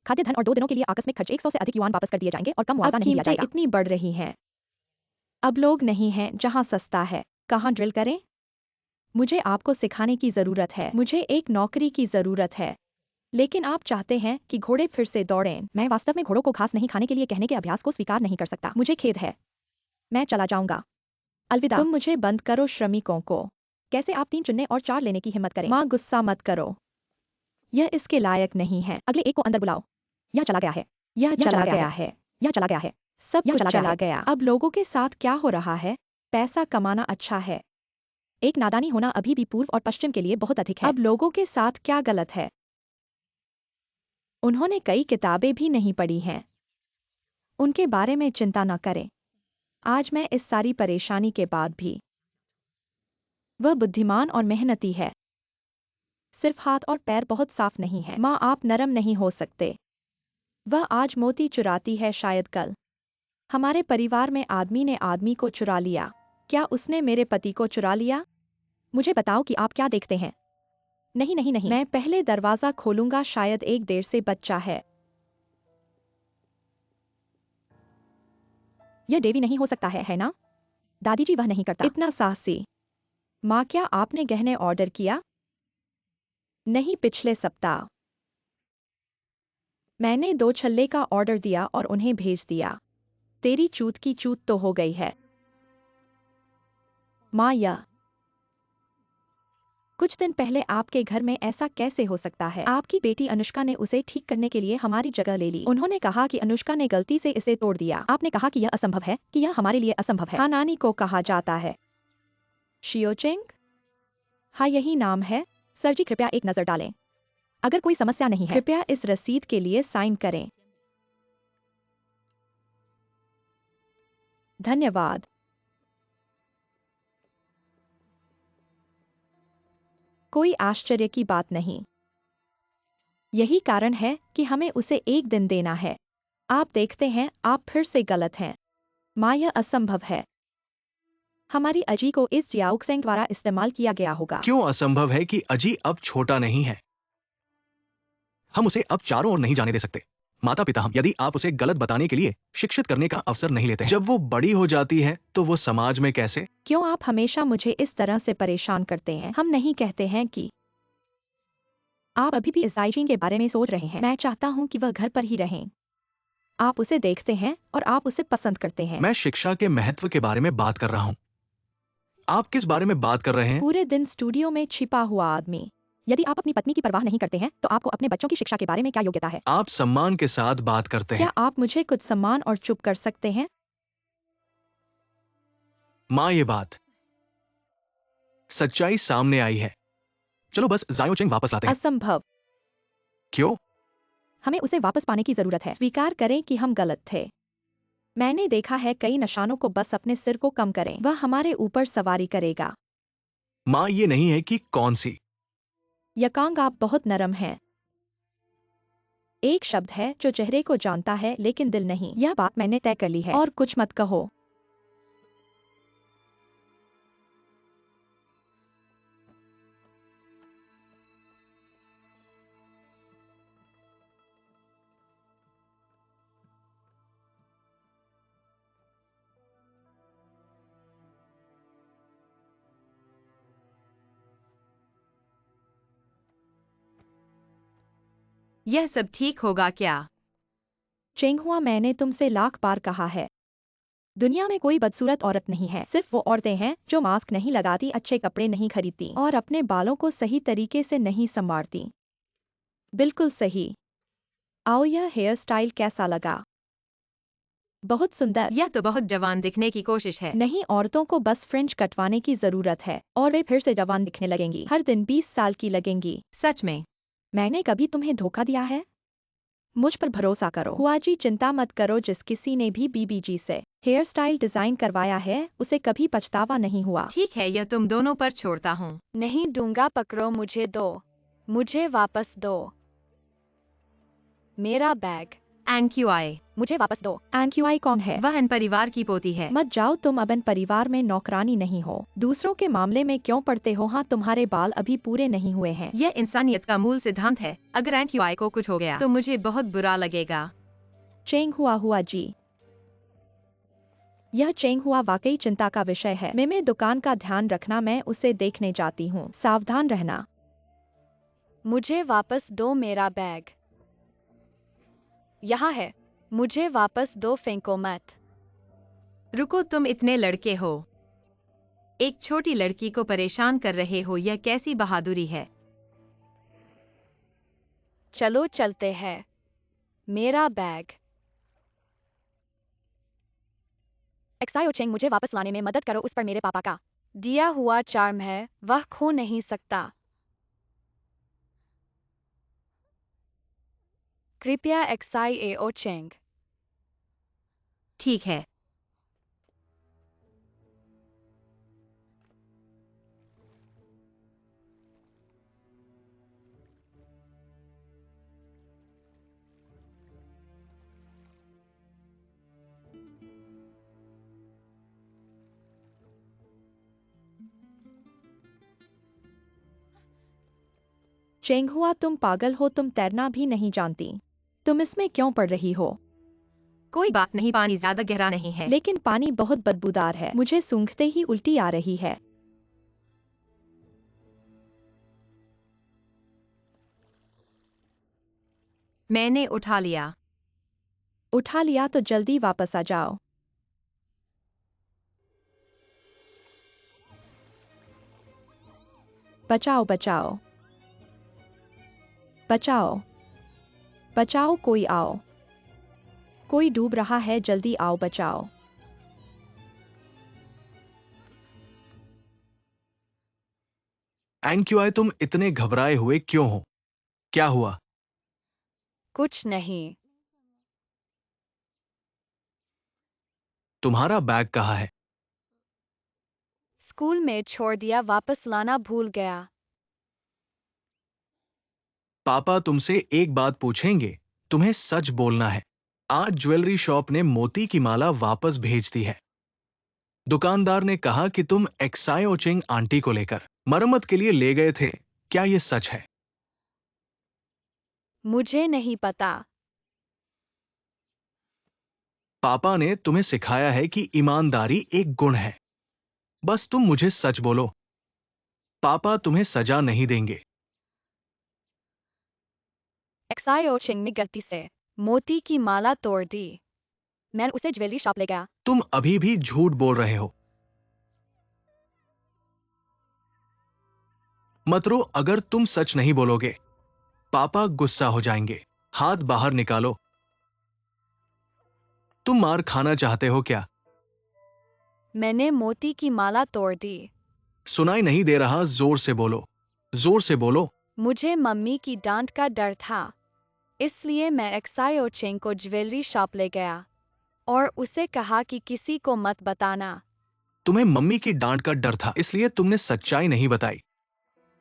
[SPEAKER 1] खाद्य धन और 2 दिनों के लिए आकस्मिक खर्च 100 से अधिक युआन वापस कर दिए जाएंगे और कम मुआवजा नहीं दिया जाएगा। इतनी बढ़ रही हैं। अब लोग नहीं हैं जहां सस्ता है। कहां ड्रिल करें? मुझे आपको सिखाने की जरूरत है। मुझे एक नौकरी की जरूरत है। लेकिन आप चाहते हैं कि घोड़े फिर से दौड़ें। मैं वास्तव में घोड़ों को घास नहीं खाने के लिए कहने के अभ्यास को स्वीकार नहीं कर सकता। मुझे खेद है। मैं चला जाऊंगा। अलविदा। तुम मुझे बंद करो श्रमिकों को। कैसे आप 3 चुनने और 4 लेने की हिम्मत करें? माँ, गुस्सा मत करो। यह इसके लायक नहीं है। अगले एक को अंदर बुलाओ। यह चला गया है। यह चला गया है। यह चला गया है। सब कुछ चला गया। अब लोगों के साथ क्या हो रहा है? पैसा कमाना अच्छा है, एक नादानी होना अभी भी पूर्व और पश्चिम के लिए बहुत अधिक है। अब लोगों के साथ क्या गलत है? उन्होंने कई किताबें भी नहीं पढ़ी हैं। उनके बारे में चिंता न करें। आज मैं इस सारी परेशानी के बाद भी वह बुद्धिमान और मेहनती है। सिर्फ हाथ और पैर बहुत साफ नहीं है। माँ, आप नरम नहीं हो सकते। वह आज मोती चुराती है, शायद कल हमारे परिवार में आदमी ने आदमी को चुरा लिया। क्या उसने मेरे पति को चुरा लिया? मुझे बताओ कि आप क्या देखते हैं। नहीं नहीं नहीं, मैं पहले दरवाजा खोलूंगा, शायद एक देर से बच्चा है। यह डेवी नहीं हो सकता है ना? दादी जी, वह नहीं करता। इतना साहसी। माँ, क्या आपने गहने ऑर्डर किया? नहीं, पिछले सप्ताह मैंने 2 छल्ले का ऑर्डर दिया और उन्हें भेज दिया। तेरी चूत की चूत तो हो गई है। माँ, यह कुछ दिन पहले आपके घर में ऐसा कैसे हो सकता है? आपकी बेटी अनुष्का ने उसे ठीक करने के लिए हमारी जगह ले ली। उन्होंने कहा कि अनुष्का ने गलती से इसे तोड़ दिया। आपने कहा कि यह असंभव है, कि यह हमारे लिए असंभव है। हाँ, नानी को कहा जाता है शियोचेंग। हाँ, यही नाम है। सर जी, कृपया एक नजर डालें। अगर कोई समस्या नहीं है, कृपया इस रसीद के लिए साइन करें। धन्यवाद। कोई आश्चर्य की बात नहीं। यही कारण है कि हमें उसे एक दिन देना है। आप देखते हैं, आप फिर से गलत हैं। माँ, यह असंभव है। हमारी अजी को इस जियाओक्सेंग द्वारा इस्तेमाल किया गया होगा।
[SPEAKER 4] क्यों असंभव है कि अजी अब छोटा नहीं है? हम उसे अब चारों ओर नहीं जाने दे सकते। माता पिता हम, यदि आप उसे गलत बताने के लिए शिक्षित करने का अवसर नहीं लेते हैं, जब वो बड़ी हो जाती है तो वो समाज में कैसे?
[SPEAKER 1] क्यों आप हमेशा मुझे इस तरह से परेशान करते हैं? हम नहीं कहते हैं कि आप अभी भी इस जायजीन के बारे में सोच रहे हैं। मैं चाहता हूं कि वह घर पर ही रहें। आप उसे देखते हैं और आप उसे पसंद करते हैं।
[SPEAKER 4] मैं शिक्षा के महत्व के बारे में बात कर रहा हूँ। आप किस बारे में बात कर रहे हैं?
[SPEAKER 1] पूरे दिन स्टूडियो में छिपा हुआ आदमी। यदि आप अपनी पत्नी की परवाह नहीं करते हैं, तो आपको अपने बच्चों की शिक्षा के बारे में क्या योग्यता है?
[SPEAKER 4] आप सम्मान के साथ बात करते
[SPEAKER 1] क्या
[SPEAKER 4] हैं।
[SPEAKER 1] आप मुझे कुछ सम्मान और चुप कर सकते हैं?
[SPEAKER 4] माँ, ये बात सच्चाई सामने आई है। चलो बस जायोचेंग वापस लाते हैं।
[SPEAKER 1] असंभव।
[SPEAKER 4] क्यों?
[SPEAKER 1] हमें उसे वापस पाने की जरूरत है। स्वीकार करें कि हम गलत थे। मैंने देखा है कई नशानों को बस अपने सिर को कम करें, वह हमारे ऊपर सवारी करेगा।
[SPEAKER 4] माँ, ये नहीं है कि कौन सी।
[SPEAKER 1] यकांग, आप बहुत नरम हैं। एक शब्द है जो चेहरे को जानता है लेकिन दिल नहीं। यह बात मैंने तय कर ली है और कुछ मत कहो।
[SPEAKER 3] यह सब ठीक होगा क्या?
[SPEAKER 1] चेंगहुआ, मैंने तुमसे लाख बार कहा है, दुनिया में कोई बदसूरत औरत नहीं है। सिर्फ वो औरतें हैं जो मास्क नहीं लगाती, अच्छे कपड़े नहीं खरीदती और अपने बालों को सही तरीके से नहीं संवारती। बिल्कुल सही। आओ, यह हेयर स्टाइल कैसा लगा? बहुत सुंदर।
[SPEAKER 3] यह तो बहुत जवान दिखने की कोशिश है।
[SPEAKER 1] नहीं, औरतों को बस फ्रिंज कटवाने की जरूरत है और वे फिर से जवान दिखने लगेंगी। हर दिन 20 साल की लगेंगी।
[SPEAKER 3] सच में?
[SPEAKER 1] मैंने कभी तुम्हें धोखा दिया है? मुझ पर भरोसा करो। हुआ जी, चिंता मत करो। जिस किसी ने भी बीबीजी से हेयर स्टाइल डिजाइन करवाया है, उसे कभी पछतावा नहीं हुआ।
[SPEAKER 3] ठीक है, यह तुम दोनों पर छोड़ता हूँ।
[SPEAKER 5] नहीं दूंगा, पकड़ो, मुझे दो। मुझे वापस दो। मेरा बैग
[SPEAKER 3] एनक्यूआई।
[SPEAKER 5] मुझे वापस दो।
[SPEAKER 1] एनक्यूआई कौन है?
[SPEAKER 3] वह इन परिवार की पोती है।
[SPEAKER 1] मत जाओ, तुम अब इन परिवार में नौकरानी नहीं हो। दूसरों के मामले में क्यों पड़ते हो? हाँ, तुम्हारे बाल अभी पूरे नहीं हुए हैं।
[SPEAKER 3] यह इंसानियत का मूल सिद्धांत है। अगर एनक्यूआई को कुछ हो गया तो मुझे बहुत बुरा लगेगा।
[SPEAKER 1] चेंगहुआ जी, यह चेंगहुआ वाकई चिंता का विषय है। मैं दुकान का ध्यान रखना, मैं उसे देखने जाती हूँ। सावधान रहना।
[SPEAKER 5] मुझे वापस दो मेरा बैग। यहाँ है। मुझे वापस दो, फेंको मत।
[SPEAKER 3] रुको, तुम इतने लड़के हो, एक छोटी लड़की को परेशान कर रहे हो। यह कैसी बहादुरी है?
[SPEAKER 5] चलो चलते हैं। मेरा बैग। एक्सायो चेंग मुझे वापस लाने में मदद करो, उस पर मेरे पापा का दिया हुआ चार्म है, वह खो नहीं सकता। कृपया एक्सायो चेंग।
[SPEAKER 3] ठीक है।
[SPEAKER 1] चेंगहुआ तुम पागल हो, तुम तैरना भी नहीं जानती। तुम इसमें क्यों पड़ रही हो?
[SPEAKER 3] कोई बात नहीं, पानी ज्यादा गहरा नहीं है।
[SPEAKER 1] लेकिन पानी बहुत बदबूदार है, मुझे सूंघते ही उल्टी आ रही है।
[SPEAKER 3] मैंने उठा लिया।
[SPEAKER 1] उठा लिया तो जल्दी वापस आ जाओ। बचाओ बचाओ बचाओ बचाओ, कोई आओ। कोई डूब रहा है, जल्दी आओ, बचाओ।
[SPEAKER 4] एनक्यूआई, तुम इतने घबराए हुए क्यों हो? क्या हुआ?
[SPEAKER 5] कुछ नहीं।
[SPEAKER 4] तुम्हारा बैग कहाँ है?
[SPEAKER 5] स्कूल में छोड़ दिया, वापस लाना भूल गया।
[SPEAKER 4] पापा तुमसे एक बात पूछेंगे, तुम्हें सच बोलना है। आज ज्वेलरी शॉप ने मोती की माला वापस भेज दी है। दुकानदार ने कहा कि तुम एक्सायो चिंग आंटी को लेकर मरम्मत के लिए ले गए थे। क्या ये सच है?
[SPEAKER 5] मुझे नहीं पता।
[SPEAKER 4] पापा ने तुम्हें सिखाया है कि ईमानदारी एक गुण है। बस तुम मुझे सच बोलो। पापा तुम्हें सजा नहीं देंगे।
[SPEAKER 5] एक्सायो चिंग ने गलती से मोती की माला तोड़ दी। मैं उसे ज्वेलरी शॉप ले गया।
[SPEAKER 4] तुम अभी भी झूठ बोल रहे हो। मत रो, अगर तुम सच नहीं बोलोगे पापा गुस्सा हो जाएंगे। हाथ बाहर निकालो। तुम मार खाना चाहते हो क्या?
[SPEAKER 5] मैंने मोती की माला तोड़ दी।
[SPEAKER 4] सुनाई नहीं दे रहा, जोर से बोलो। जोर से बोलो।
[SPEAKER 5] मुझे मम्मी की डांट का डर था, इसलिए मैं एक्सायो चिंग को ज्वेलरी शॉप ले गया और उसे कहा कि किसी को मत बताना।
[SPEAKER 4] तुम्हें मम्मी की डांट का डर था, इसलिए तुमने सच्चाई नहीं बताई।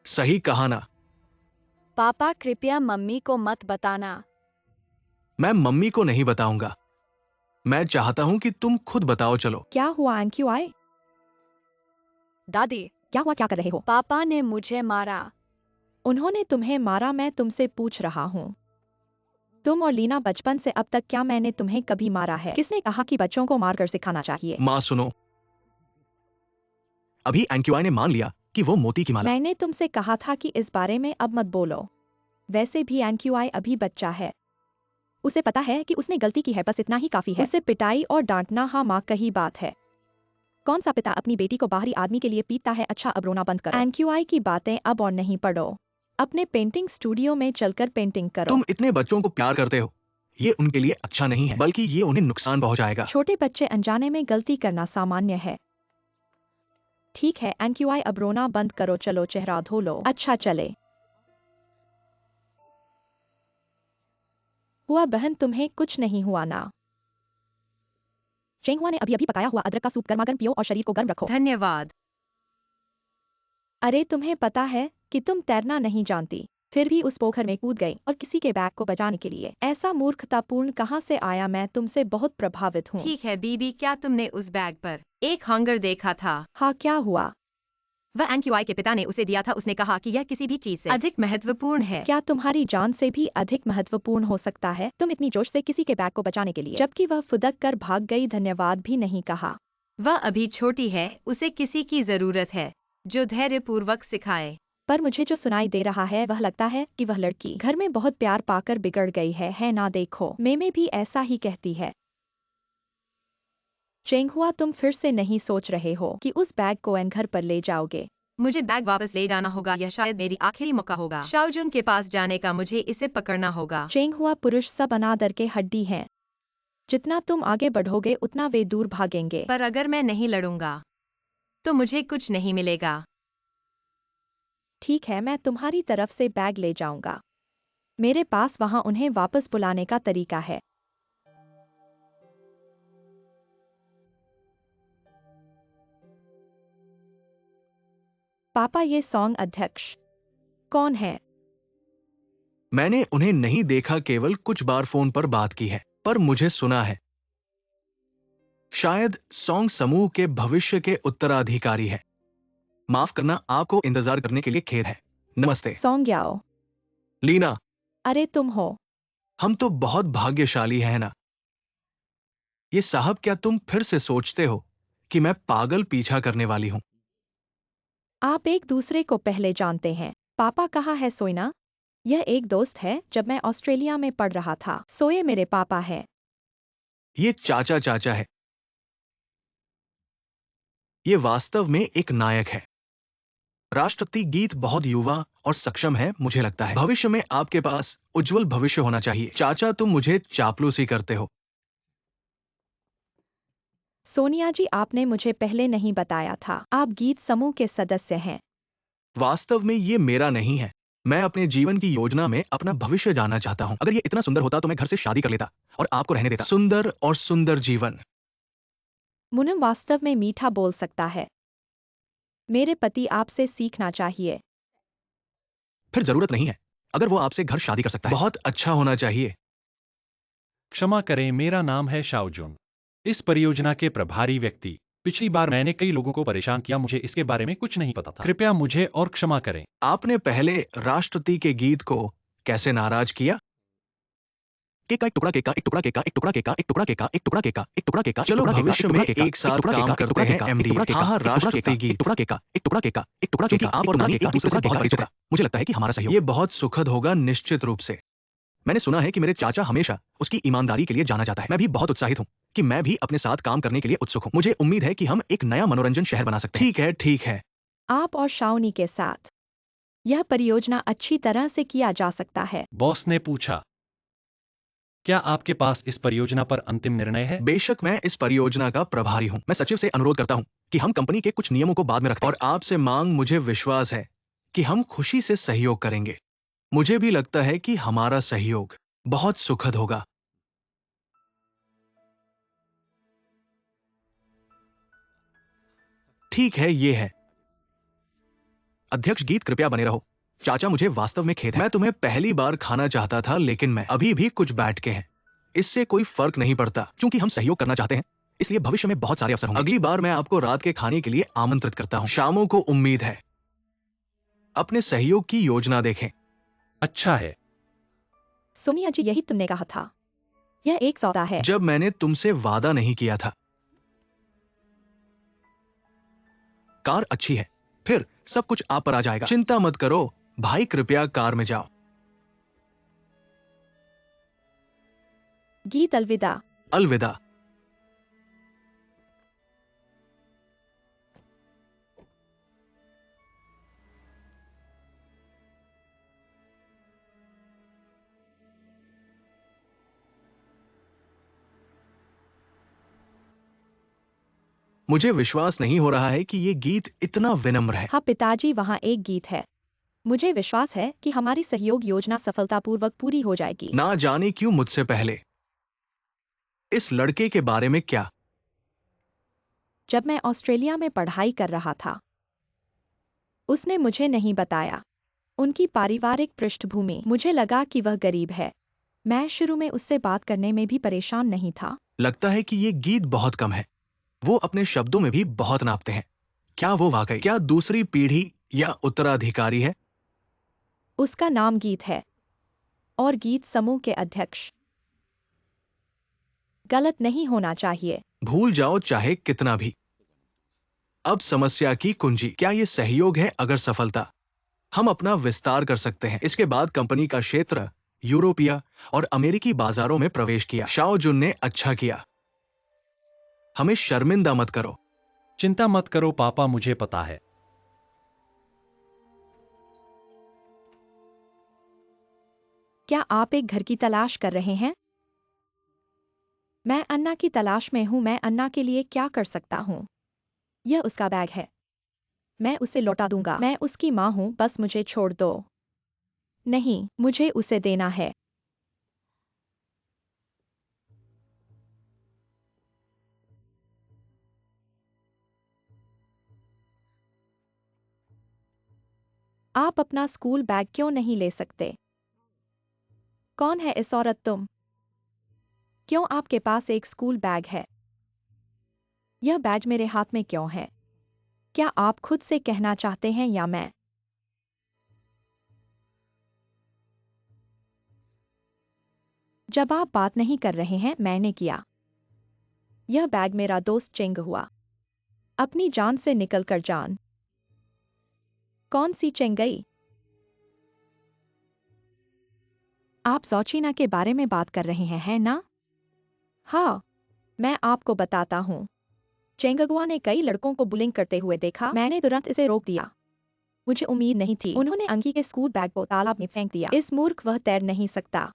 [SPEAKER 4] सही कहा ना?
[SPEAKER 5] पापा कृपया मम्मी को मत बताना।
[SPEAKER 4] मैं मम्मी को नहीं बताऊंगा। मैं चाहता हूं कि तुम खुद बताओ। चलो।
[SPEAKER 1] क्या हुआ एनक्यूआई?
[SPEAKER 5] दादी,
[SPEAKER 1] क्या हुआ, क्या कर रहे हो?
[SPEAKER 5] पापा ने मुझे मारा।
[SPEAKER 1] उन्होंने तुम्हें मारा? मैं तुमसे पूछ रहा हूँ। तुम और लीना बचपन से अब तक, क्या मैंने तुम्हें कभी मारा है? किसने कहा कि बच्चों को मारकर सिखाना चाहिए?
[SPEAKER 4] मां सुनो, अभी एनक्यूआई ने मान लिया कि वो मोती की माला।
[SPEAKER 1] मैंने तुमसे कहा था कि इस बारे में अब मत बोलो। वैसे भी एनक्यूआई अभी बच्चा है, उसे पता है कि उसने गलती की है, बस इतना ही काफी है। उसे पिटाई और डांटना हाँ माँ कही बात है। कौन सा पिता अपनी बेटी को बाहरी आदमी के लिए पीटता है? अच्छा अब रोना बंद करो। एनक्यूआई की बातें अब और नहीं पढ़ो। अपने पेंटिंग स्टूडियो में चलकर पेंटिंग करो।
[SPEAKER 4] तुम इतने बच्चों को प्यार करते हो, ये उनके लिए अच्छा नहीं है, बल्कि ये उन्हें नुकसान पहुंचाएगा।
[SPEAKER 1] छोटे बच्चे अनजाने में गलती करना सामान्य है। ठीक है एनक्यूआई, अब रोना बंद करो, चलो चेहरा धो लो। अच्छा चले। हुआ बहन, तुम्हें कुछ नहीं हुआ ना? चेंगहुआ ने अभी अभी पकाया हुआ अदरक का सूप गर्मागर्म पियो और शरीर को गर्म रखो।
[SPEAKER 3] धन्यवाद।
[SPEAKER 1] अरे तुम्हें पता है कि तुम तैरना नहीं जानती, फिर भी उस पोखर में कूद गई और किसी के बैग को बचाने के लिए। ऐसा मूर्खतापूर्ण कहाँ से आया? मैं तुमसे बहुत प्रभावित हूँ।
[SPEAKER 3] ठीक है बीबी, क्या तुमने उस बैग पर एक हंगर देखा था?
[SPEAKER 1] हाँ, क्या हुआ?
[SPEAKER 3] वह एनक्यूआई के पिता ने उसे दिया था। उसने कहा कि यह किसी भी चीज से अधिक महत्वपूर्ण है।
[SPEAKER 1] क्या तुम्हारी जान से भी अधिक महत्वपूर्ण हो सकता है? तुम इतनी जोश से किसी के बैग को बचाने के लिए, जबकि वह फुदक कर भाग गई, धन्यवाद भी नहीं कहा।
[SPEAKER 3] वह अभी छोटी है, उसे किसी की जरूरत है जो धैर्यपूर्वक सिखाए।
[SPEAKER 1] पर मुझे जो सुनाई दे रहा है वह लगता है कि वह लड़की घर में बहुत प्यार पाकर बिगड़ गई है ना? देखो मेमे भी ऐसा ही कहती है। चेंगहुआ, तुम फिर से नहीं सोच रहे हो कि उस बैग को एन घर पर ले जाओगे?
[SPEAKER 3] मुझे बैग वापस ले जाना होगा, यह शायद मेरी आखिरी मौका होगा। शाओजुन के पास जाने का, मुझे इसे पकड़ना होगा।
[SPEAKER 1] चेंगहुआ, पुरुष सब अनादर के हड्डी हैं। जितना तुम आगे बढ़ोगे उतना वे दूर भागेंगे।
[SPEAKER 3] पर अगर मैं नहीं लड़ूंगा तो मुझे कुछ नहीं मिलेगा।
[SPEAKER 1] ठीक है, मैं तुम्हारी तरफ से बैग ले जाऊंगा। मेरे पास वहां उन्हें वापस बुलाने का तरीका है। पापा, ये सॉन्ग अध्यक्ष कौन है?
[SPEAKER 4] मैंने उन्हें नहीं देखा, केवल कुछ बार फोन पर बात की है, पर मुझे सुना है। शायद सॉन्ग समूह के भविष्य के उत्तराधिकारी है। माफ करना, आपको इंतजार करने के लिए खेद है। नमस्ते
[SPEAKER 1] सॉन्ग याओ।
[SPEAKER 4] लीना,
[SPEAKER 1] अरे तुम हो।
[SPEAKER 4] हम तो बहुत भाग्यशाली हैं ना। ये साहब, क्या तुम फिर से सोचते हो कि मैं पागल पीछा करने वाली हूं?
[SPEAKER 1] आप एक दूसरे को पहले जानते हैं। पापा कहाँ है सोइना? यह एक दोस्त है, जब मैं ऑस्ट्रेलिया में पढ़ रहा था। सोए मेरे पापा है।
[SPEAKER 4] ये चाचा चाचा है। ये वास्तव में एक नायक है। राष्ट्रपति गीत बहुत युवा और सक्षम है, मुझे लगता है भविष्य में आपके पास उज्जवल भविष्य होना चाहिए। चाचा, तुम मुझे चापलूसी करते हो।
[SPEAKER 1] सोनिया जी, आपने मुझे पहले नहीं बताया था आप गीत समूह के सदस्य हैं।
[SPEAKER 4] वास्तव में ये मेरा नहीं है। मैं अपने जीवन की योजना में अपना भविष्य जानना चाहता हूँ। अगर ये इतना सुंदर होता तो मैं घर से शादी कर लेता और आपको रहने देता। सुंदर और सुंदर जीवन।
[SPEAKER 1] मुनम वास्तव में मीठा बोल सकता है। मेरे पति आपसे सीखना चाहिए।
[SPEAKER 4] फिर जरूरत नहीं है। अगर वो आपसे घर शादी कर सकता है, बहुत अच्छा होना चाहिए।
[SPEAKER 2] क्षमा करें, मेरा नाम है शाओजुन, इस परियोजना के प्रभारी व्यक्ति। पिछली बार मैंने कई लोगों को परेशान किया, मुझे इसके बारे में कुछ नहीं पता था। कृपया मुझे और क्षमा करें।
[SPEAKER 4] आपने पहले राष्ट्रपति के गीत को कैसे नाराज किया? केक का एक टुकड़ा, केक का एक टुकड़ा, केक का एक टुकड़ा, केक का एक टुकड़ा, केक का एक टुकड़ा, केक का एक टुकड़ा, केक का। चलो भविष्य में एक साथ काम करते हैं एमडी। हाँ हाँ, राष्ट्रपति गीत। टुकड़ा, केक का एक टुकड़ा, केक का एक टुकड़ा, क्योंकि आप और नानी एक दूसरे से बहुत परिचित हैं। मुझे लगता है कि हमारा सहयोग ये बहुत सुखद होगा, निश्चित रूप से। मैंने सुना है कि मेरे चाचा हमेशा उसकी ईमानदारी के लिए जाना जाता है। मैं भी बहुत उत्साहित हूँ कि मैं भी अपने साथ काम करने के लिए उत्सुक हूँ। मुझे उम्मीद है कि हम एक नया मनोरंजन शहर बना सकते हैं। ठीक है, ठीक है।
[SPEAKER 1] आप और शाओनी के साथ यह परियोजना अच्छी तरह से किया जा सकता है।
[SPEAKER 2] बॉस ने पूछा, क्या आपके पास इस परियोजना पर अंतिम निर्णय है?
[SPEAKER 4] बेशक, मैं इस परियोजना का प्रभारी हूँ। मैं सचिव से अनुरोध करता हूँ कि हम कंपनी के कुछ नियमों को बाद में रखते हैं। और आपसे मांग, मुझे विश्वास है कि हम खुशी से सहयोग करेंगे। मुझे भी लगता है कि हमारा सहयोग बहुत सुखद होगा। ठीक है, ये है। अध्यक्ष गीत, कृपया बने रहो। चाचा, मुझे वास्तव में खेद है। मैं तुम्हें पहली बार खाना चाहता था, लेकिन मैं अभी भी कुछ बैठ के हैं। इससे कोई फर्क नहीं पड़ता, क्योंकि हम सहयोग करना चाहते हैं। इसलिए भविष्य में बहुत सारे अवसर होंगे। अगली बार मैं आपको रात के खाने के लिए आमंत्रित करता हूँ। शामों को उम्मीद है। अपने सहयोग की योजना देखें।
[SPEAKER 2] अच्छा है।
[SPEAKER 1] सोनिया जी, यही तुमने कहा था। यह एक सौदा है।
[SPEAKER 4] जब मैंने तुमसे वादा नहीं किया था। कार अच्छी है, फिर सब कुछ आप पर आ जाएगा। चिंता मत करो भाई, कृपया कार में जाओ।
[SPEAKER 1] गीत अलविदा।
[SPEAKER 4] अलविदा। मुझे विश्वास नहीं हो रहा है कि ये गीत इतना विनम्र है।
[SPEAKER 1] हाँ पिताजी, वहाँ एक गीत है। मुझे विश्वास है कि हमारी सहयोग योजना सफलतापूर्वक पूरी हो जाएगी।
[SPEAKER 4] ना जाने क्यों मुझसे पहले। इस लड़के के बारे में क्या?
[SPEAKER 1] जब मैं ऑस्ट्रेलिया में पढ़ाई कर रहा था, उसने मुझे नहीं बताया उनकी पारिवारिक पृष्ठभूमि। मुझे लगा कि वह गरीब है। मैं शुरू में उससे बात करने में भी परेशान नहीं था।
[SPEAKER 4] लगता है कि ये गीत बहुत कम है। वो अपने शब्दों में भी बहुत नापते हैं। क्या वो वाकई क्या दूसरी पीढ़ी या उत्तराधिकारी है?
[SPEAKER 1] उसका नाम गीत है और गीत समूह के अध्यक्ष। गलत नहीं होना चाहिए।
[SPEAKER 4] भूल जाओ चाहे कितना भी। अब समस्या की कुंजी, क्या ये सहयोग है? अगर सफलता, हम अपना विस्तार कर सकते हैं। इसके बाद कंपनी का क्षेत्र यूरोपीय और अमेरिकी बाजारों में प्रवेश किया। शाओ जुन ने अच्छा किया। हमें शर्मिंदा मत करो।
[SPEAKER 2] चिंता मत करो पापा, मुझे पता है।
[SPEAKER 1] क्या आप एक घर की तलाश कर रहे हैं? मैं अन्ना की तलाश में हूँ। मैं अन्ना के लिए क्या कर सकता हूँ? यह उसका बैग है। मैं उसे लौटा दूंगा। मैं उसकी माँ हूँ, बस मुझे छोड़ दो। नहीं, मुझे उसे देना है। आप अपना स्कूल बैग क्यों नहीं ले सकते? कौन है इस औरत तुम? क्यों आपके पास एक स्कूल बैग है? यह बैग मेरे हाथ में क्यों है? क्या आप खुद से कहना चाहते हैं या मैं? जब आप बात नहीं कर रहे हैं, मैंने किया। यह बैग मेरा दोस्त चेंग हुआ। अपनी जान से निकलकर जान। कौन सी चेंगई? आप सौचीना के बारे में बात कर रहे हैं, है ना? हाँ, मैं आपको बताता हूँ। चेंगगुआ ने कई लड़कों को बुलिंग करते हुए देखा। मैंने तुरंत इसे रोक दिया। मुझे उम्मीद नहीं थी। उन्होंने अंकी के स्कूल बैग को तालाब में फेंक दिया। इस मूर्ख, वह तैर नहीं सकता।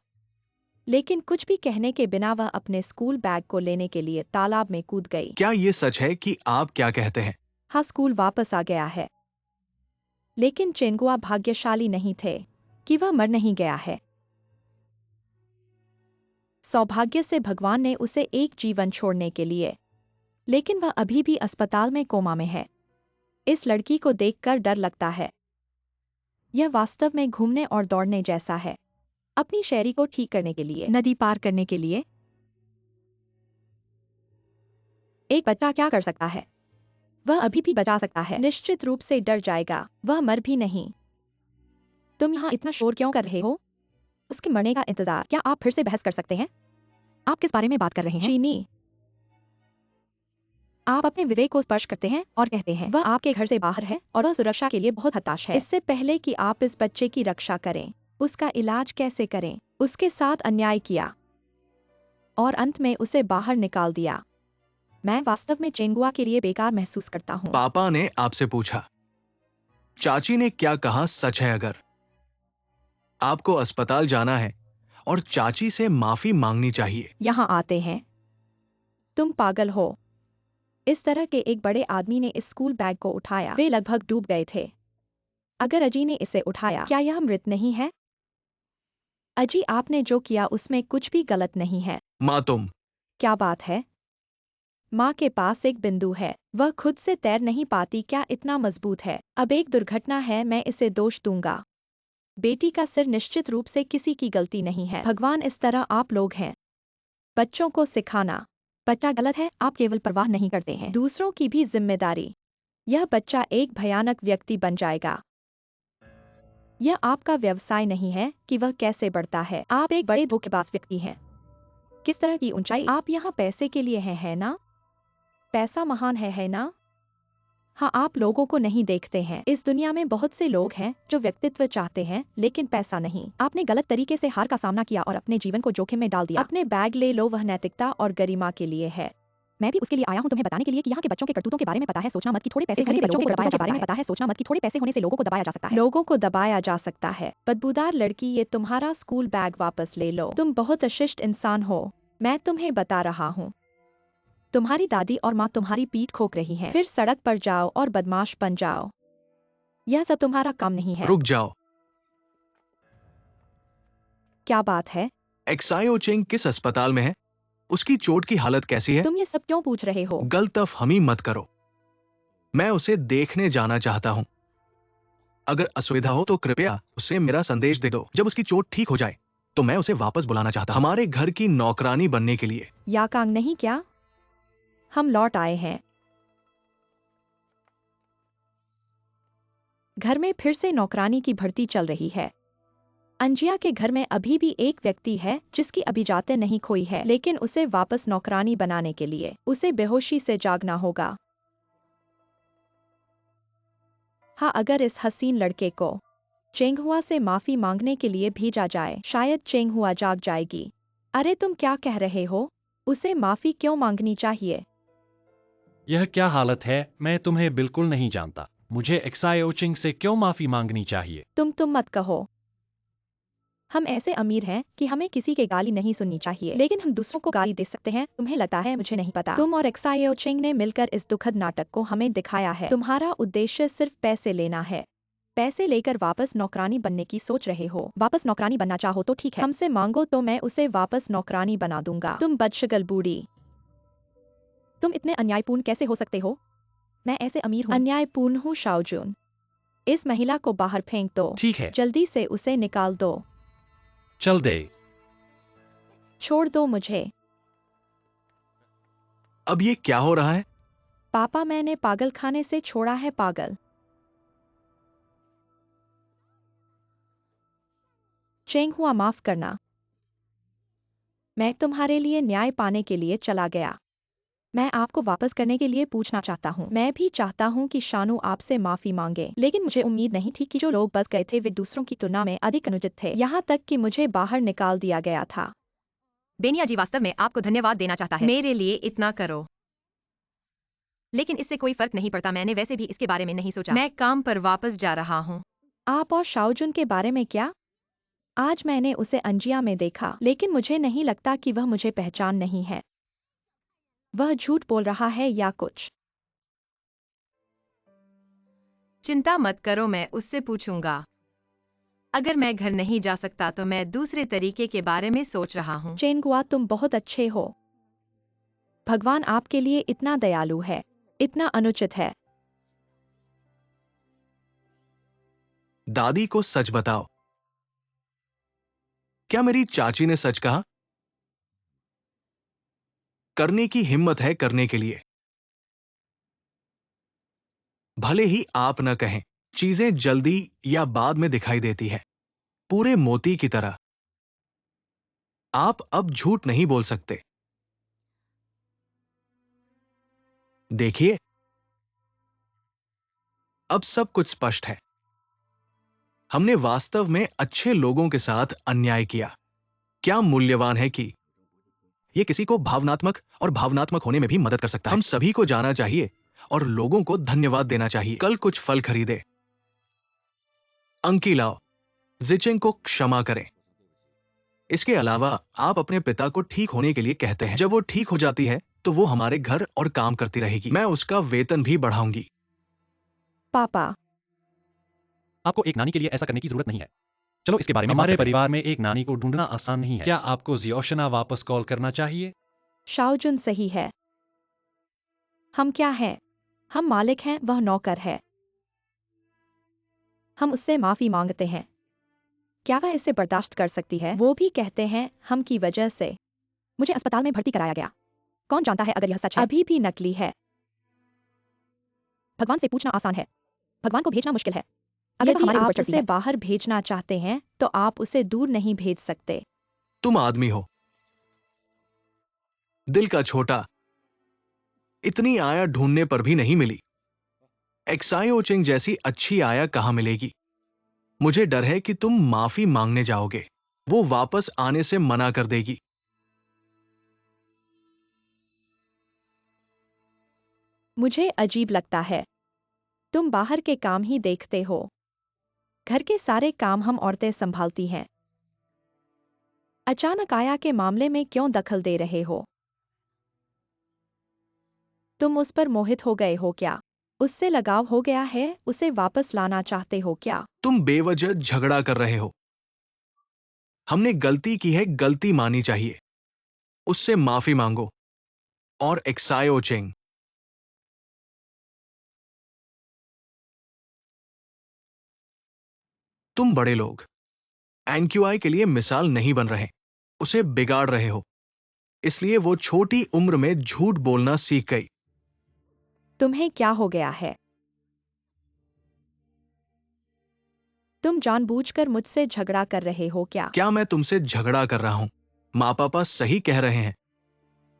[SPEAKER 1] लेकिन कुछ भी कहने के बिना वह अपने स्कूल बैग को लेने के लिए तालाब में कूद गई।
[SPEAKER 4] क्या ये सच है कि आप क्या कहते हैं?
[SPEAKER 1] हाँ, स्कूल वापस आ गया है। लेकिन चेंगुआ भाग्यशाली नहीं थे कि वह मर नहीं गया है। सौभाग्य से भगवान ने उसे एक जीवन छोड़ने के लिए। लेकिन वह अभी भी अस्पताल में कोमा में है। इस लड़की को देखकर डर लगता है। यह वास्तव में घूमने और दौड़ने जैसा है। अपनी शैरी को ठीक करने के लिए, नदी पार करने के लिए। एक बच्चा क्या कर सकता है? वह अभी भी बचा सकता है। निश्चित रूप से डर जाएगा। वह मर भी नहीं। तुम यहाँ इतना शोर क्यों कर रहे हो? उसके मरने का इंतजार। क्या आप फिर से बहस कर सकते हैं? आप किस बारे में बात कर रहे हैं? चीनी। आप अपने विवेक को स्पर्श करते हैं और कहते हैं वह आपके घर से बाहर है और वह सुरक्षा के लिए बहुत हताश है। इससे पहले कि आप इस बच्चे की रक्षा करें, उसका इलाज कैसे करें, उसके साथ अन्याय किया और अंत में उसे बाहर निकाल दिया। मैं वास्तव में चेंगुआ के लिए बेकार महसूस करता हूँ।
[SPEAKER 4] पापा ने आपसे पूछा। चाची ने क्या कहा सच है? अगर आपको अस्पताल जाना है और चाची से माफी मांगनी चाहिए।
[SPEAKER 1] यहाँ आते हैं। तुम पागल हो। इस तरह के एक बड़े आदमी ने इस स्कूल बैग को उठाया। वे लगभग डूब गए थे। अगर अजी ने इसे उठाया, क्या यह मृत नहीं है? अजी, आपने जो किया उसमें कुछ भी गलत नहीं है।
[SPEAKER 4] माँ तुम।
[SPEAKER 1] क्या बात है? माँ के पास एक बिंदु है। वह खुद से तैर नहीं पाती। क्या इतना मजबूत है? अब एक दुर्घटना है, मैं इसे दोष दूंगा। बेटी का सिर निश्चित रूप से किसी की गलती नहीं है। भगवान, इस तरह आप लोग हैं। बच्चों को सिखाना। बच्चा गलत है, आप केवल परवाह नहीं करते हैं दूसरों की भी जिम्मेदारी। यह बच्चा एक भयानक व्यक्ति बन जाएगा। यह आपका व्यवसाय नहीं है कि वह कैसे बढ़ता है। आप एक बड़े धोखेबाज व्यक्ति हैं। किस तरह की ऊंचाई? आप यहाँ पैसे के लिए हैं, है ना? पैसा महान है ना? हाँ, आप लोगों को नहीं देखते हैं। इस दुनिया में बहुत से लोग हैं जो व्यक्तित्व चाहते हैं लेकिन पैसा नहीं। आपने गलत तरीके से हार का सामना किया और अपने जीवन को जोखिम में डाल दिया। अपने बैग ले लो, वह नैतिकता और गरिमा के लिए है। मैं भी उसके लिए आया हूँ, तुम्हें बताने के लिए कि यहाँ के बच्चों के करतूतों के बारे में पता है। सोचना मत कि थोड़े पैसे होने से लोगों को दबाया जा सकता है। सोचना मत कि थोड़े पैसे होने से लोगों को दबाया जा सकता है। लोगों को दबाया जा सकता है। बदबूदार लड़की, ये तुम्हारा स्कूल बैग वापस ले लो। तुम बहुत अशिष्ट इंसान हो। मैं तुम्हें बता रहा हूँ। तुम्हारी दादी और माँ तुम्हारी पीठ खोक रही हैं। फिर सड़क पर जाओ और बदमाश बन जाओ। यह सब तुम्हारा काम नहीं है।
[SPEAKER 4] रुक जाओ।
[SPEAKER 1] क्या बात है?
[SPEAKER 4] एक्सायो चिंग किस अस्पताल में है? उसकी चोट की हालत कैसी है?
[SPEAKER 1] तुम ये सब क्यों पूछ रहे हो?
[SPEAKER 4] गलतफहमी मत करो। मैं उसे देखने जाना चाहता हूँ। अगर असुविधा हो तो कृपया उसे मेरा संदेश दे दो। जब उसकी चोट ठीक हो जाए तो मैं उसे वापस बुलाना चाहता हूँ, हमारे घर की नौकरानी बनने के लिए।
[SPEAKER 1] याकांग नहीं क्या? हम लौट आए हैं। घर में फिर से नौकरानी की भर्ती चल रही है। अंजिया के घर में अभी भी एक व्यक्ति है जिसकी अभिजात्य नहीं खोई है, लेकिन उसे वापस नौकरानी बनाने के लिए उसे बेहोशी से जागना होगा। हाँ, अगर इस हसीन लड़के को चेंगहुआ से माफी मांगने के लिए भेजा जाए, शायद चेंगहुआ जाग जाएगी। अरे तुम क्या कह रहे हो? उसे माफी क्यों मांगनी चाहिए?
[SPEAKER 2] यह क्या हालत है? मैं तुम्हें बिल्कुल नहीं जानता। मुझे एक्सायो चिंग से क्यों माफी मांगनी चाहिए?
[SPEAKER 1] तुम मत कहो। हम ऐसे अमीर हैं कि हमें किसी के गाली नहीं सुननी चाहिए, लेकिन हम दूसरों को गाली दे सकते हैं। तुम्हें लगता है मुझे नहीं पता? तुम और एक्सायो चेंग ने मिलकर इस दुखद नाटक को हमें दिखाया है। तुम्हारा उद्देश्य सिर्फ पैसे लेना है। पैसे लेकर वापस नौकरानी बनने की सोच रहे हो। वापस नौकरानी बनना चाहो तो ठीक है, हमसे मांगो तो मैं उसे वापस नौकरानी बना दूंगा। तुम बदशगल बूढ़ी, तुम इतने अन्यायपूर्ण कैसे हो सकते हो? मैं ऐसे अमीर हूँ? अन्यायपूर्ण हूँ शाओजुन। इस महिला को बाहर फेंक दो।
[SPEAKER 2] ठीक है,
[SPEAKER 1] जल्दी से उसे निकाल दो।
[SPEAKER 2] चल दे।
[SPEAKER 1] छोड़ दो मुझे।
[SPEAKER 4] अब ये क्या हो रहा है?
[SPEAKER 1] पापा, मैंने पागल खाने से छोड़ा है। पागल चेंग हुआ, माफ करना। मैं तुम्हारे लिए न्याय पाने के लिए चला गया। मैं आपको वापस करने के लिए पूछना चाहता हूँ। मैं भी चाहता हूँ कि शानू आपसे माफी मांगे, लेकिन मुझे उम्मीद नहीं थी कि जो लोग बस गए थे वे दूसरों की तुलना में अधिक अनुचित थे, यहाँ तक कि मुझे बाहर निकाल दिया गया था।
[SPEAKER 3] बेनिया जी वास्तव में आपको धन्यवाद देना चाहता है। मेरे लिए इतना करो। लेकिन इससे कोई फर्क नहीं पड़ता, मैंने वैसे भी इसके बारे में नहीं सोचा। मैं काम पर वापस जा रहा हूँ।
[SPEAKER 1] आप और शाओजुन के बारे में क्या? आज मैंने उसे अंजिया में देखा, लेकिन मुझे नहीं लगता कि वह मुझे पहचान नहीं है। वह झूठ बोल रहा है या कुछ।
[SPEAKER 3] चिंता मत करो, मैं उससे पूछूंगा। अगर मैं घर नहीं जा सकता तो मैं दूसरे तरीके के बारे में सोच रहा हूँ।
[SPEAKER 1] चेनगुआ, तुम बहुत अच्छे हो। भगवान आपके लिए इतना दयालु है, इतना अनुचित है।
[SPEAKER 4] दादी को सच बताओ, क्या मेरी चाची ने सच कहा? करने की हिम्मत है करने के लिए। भले ही आप न कहें, चीजें जल्दी या बाद में दिखाई देती है, पूरे मोती की तरह। आप अब झूठ नहीं बोल सकते। देखिए, अब सब कुछ स्पष्ट है। हमने वास्तव में अच्छे लोगों के साथ अन्याय किया। क्या मूल्यवान है कि यह किसी को भावनात्मक और भावनात्मक होने में भी मदद कर सकता है। हम सभी को जाना चाहिए और लोगों को धन्यवाद देना चाहिए। कल कुछ फल खरीदे, अंकी लाओ, जिचेंग को क्षमा करें। इसके अलावा आप अपने पिता को ठीक होने के लिए कहते हैं। जब वो ठीक हो जाती है तो वो हमारे घर और काम करती रहेगी। मैं उसका वेतन भी बढ़ाऊंगी।
[SPEAKER 1] पापा,
[SPEAKER 2] आपको एक नानी के लिए ऐसा करने की जरूरत नहीं है। चलो इसके बारे में हमारे परिवार में एक नानी को ढूंढना आसान नहीं है। क्या आपको जियोशना वापस कॉल करना चाहिए?
[SPEAKER 1] शाओजुन सही है। हम क्या हैं? हम मालिक हैं, वह नौकर है। हम उससे माफी मांगते हैं। क्या वह इसे बर्दाश्त कर सकती है? वो भी कहते हैं हम की वजह से मुझे अस्पताल में भर्ती कराया गया। कौन जानता है अगर यह सच है? अभी भी नकली है। भगवान से पूछना आसान है, भगवान को भेजना मुश्किल है। अगर
[SPEAKER 3] यदि
[SPEAKER 1] हमारे ऊपर
[SPEAKER 3] आप
[SPEAKER 1] चढ़ती
[SPEAKER 3] उसे
[SPEAKER 1] है, बाहर भेजना चाहते हैं तो आप उसे दूर नहीं भेज सकते।
[SPEAKER 4] तुम आदमी हो, दिल का छोटा, इतनी आया ढूंढने पर भी नहीं मिली। एक्सायोचिंग जैसी अच्छी आया कहां मिलेगी? मुझे डर है कि तुम माफी मांगने जाओगे, वो वापस आने से मना कर देगी।
[SPEAKER 1] मुझे अजीब लगता है, तुम बाहर के काम ही देखते हो। घर के सारे काम हम औरतें संभालती हैं। अचानक आया के मामले में क्यों दखल दे रहे हो? तुम उस पर मोहित हो गए हो क्या? उससे लगाव हो गया है, उसे वापस लाना चाहते हो क्या?
[SPEAKER 4] तुम बेवजह झगड़ा कर रहे हो। हमने गलती की है, गलती मानी चाहिए। उससे माफी मांगो। और एक्सायोचिंग, तुम बड़े लोग एनक्यूआई के लिए मिसाल नहीं बन रहे, उसे बिगाड़ रहे हो। इसलिए वो छोटी उम्र में झूठ बोलना सीख गई।
[SPEAKER 1] तुम्हें क्या हो गया है? तुम जानबूझकर मुझसे झगड़ा कर रहे हो क्या?
[SPEAKER 4] क्या मैं तुमसे झगड़ा कर रहा हूं? माँ पापा सही कह रहे हैं।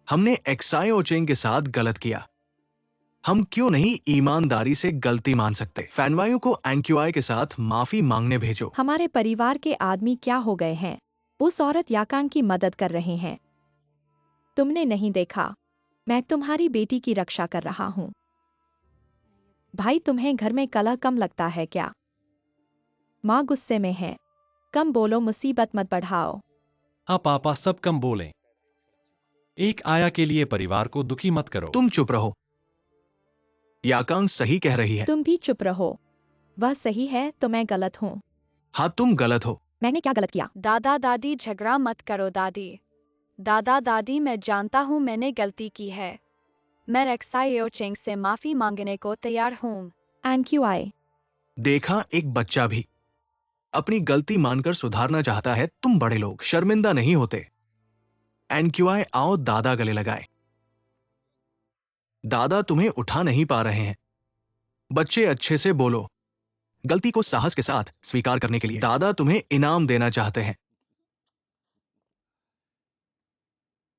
[SPEAKER 4] हमने एक्सायोचिंग के साथ गलत किया। हम क्यों नहीं ईमानदारी से गलती मान सकते? फैनवायु को एनक्यूआई के साथ माफी मांगने भेजो।
[SPEAKER 1] हमारे परिवार के आदमी क्या हो गए हैं? उस औरत याकांग की मदद कर रहे हैं। तुमने नहीं देखा, मैं तुम्हारी बेटी की रक्षा कर रहा हूं। भाई, तुम्हें घर में कलह कम लगता है क्या? माँ गुस्से में है। कम बोलो, मुसीबत मत बढ़ाओ।
[SPEAKER 2] आप पापा सब कम बोलें। एक आया के लिए परिवार को दुखी मत करो।
[SPEAKER 4] तुम चुप रहो। याकांग सही कह रही है।
[SPEAKER 1] तुम भी चुप रहो। वह सही है तो मैं गलत हूँ।
[SPEAKER 4] हाँ, तुम गलत हो।
[SPEAKER 1] मैंने क्या गलत किया?
[SPEAKER 5] दादा दादी झगड़ा मत करो दादी। दादा दादी मैं जानता हूँ मैंने गलती की है। मैं एक्सायो चेंग से माफी मांगने को तैयार हूँ।
[SPEAKER 1] एनक्यूआई।
[SPEAKER 4] देखा, एक बच्चा भी अपनी गलती मानकर सुधारना चाहता है। तुम बड़े लोग शर्मिंदा नहीं होते। एनक्यूआई, आओ दादा गले लगाए। दादा तुम्हें उठा नहीं पा रहे हैं। बच्चे अच्छे से बोलो। गलती को साहस के साथ स्वीकार करने के लिए दादा तुम्हें इनाम देना चाहते हैं।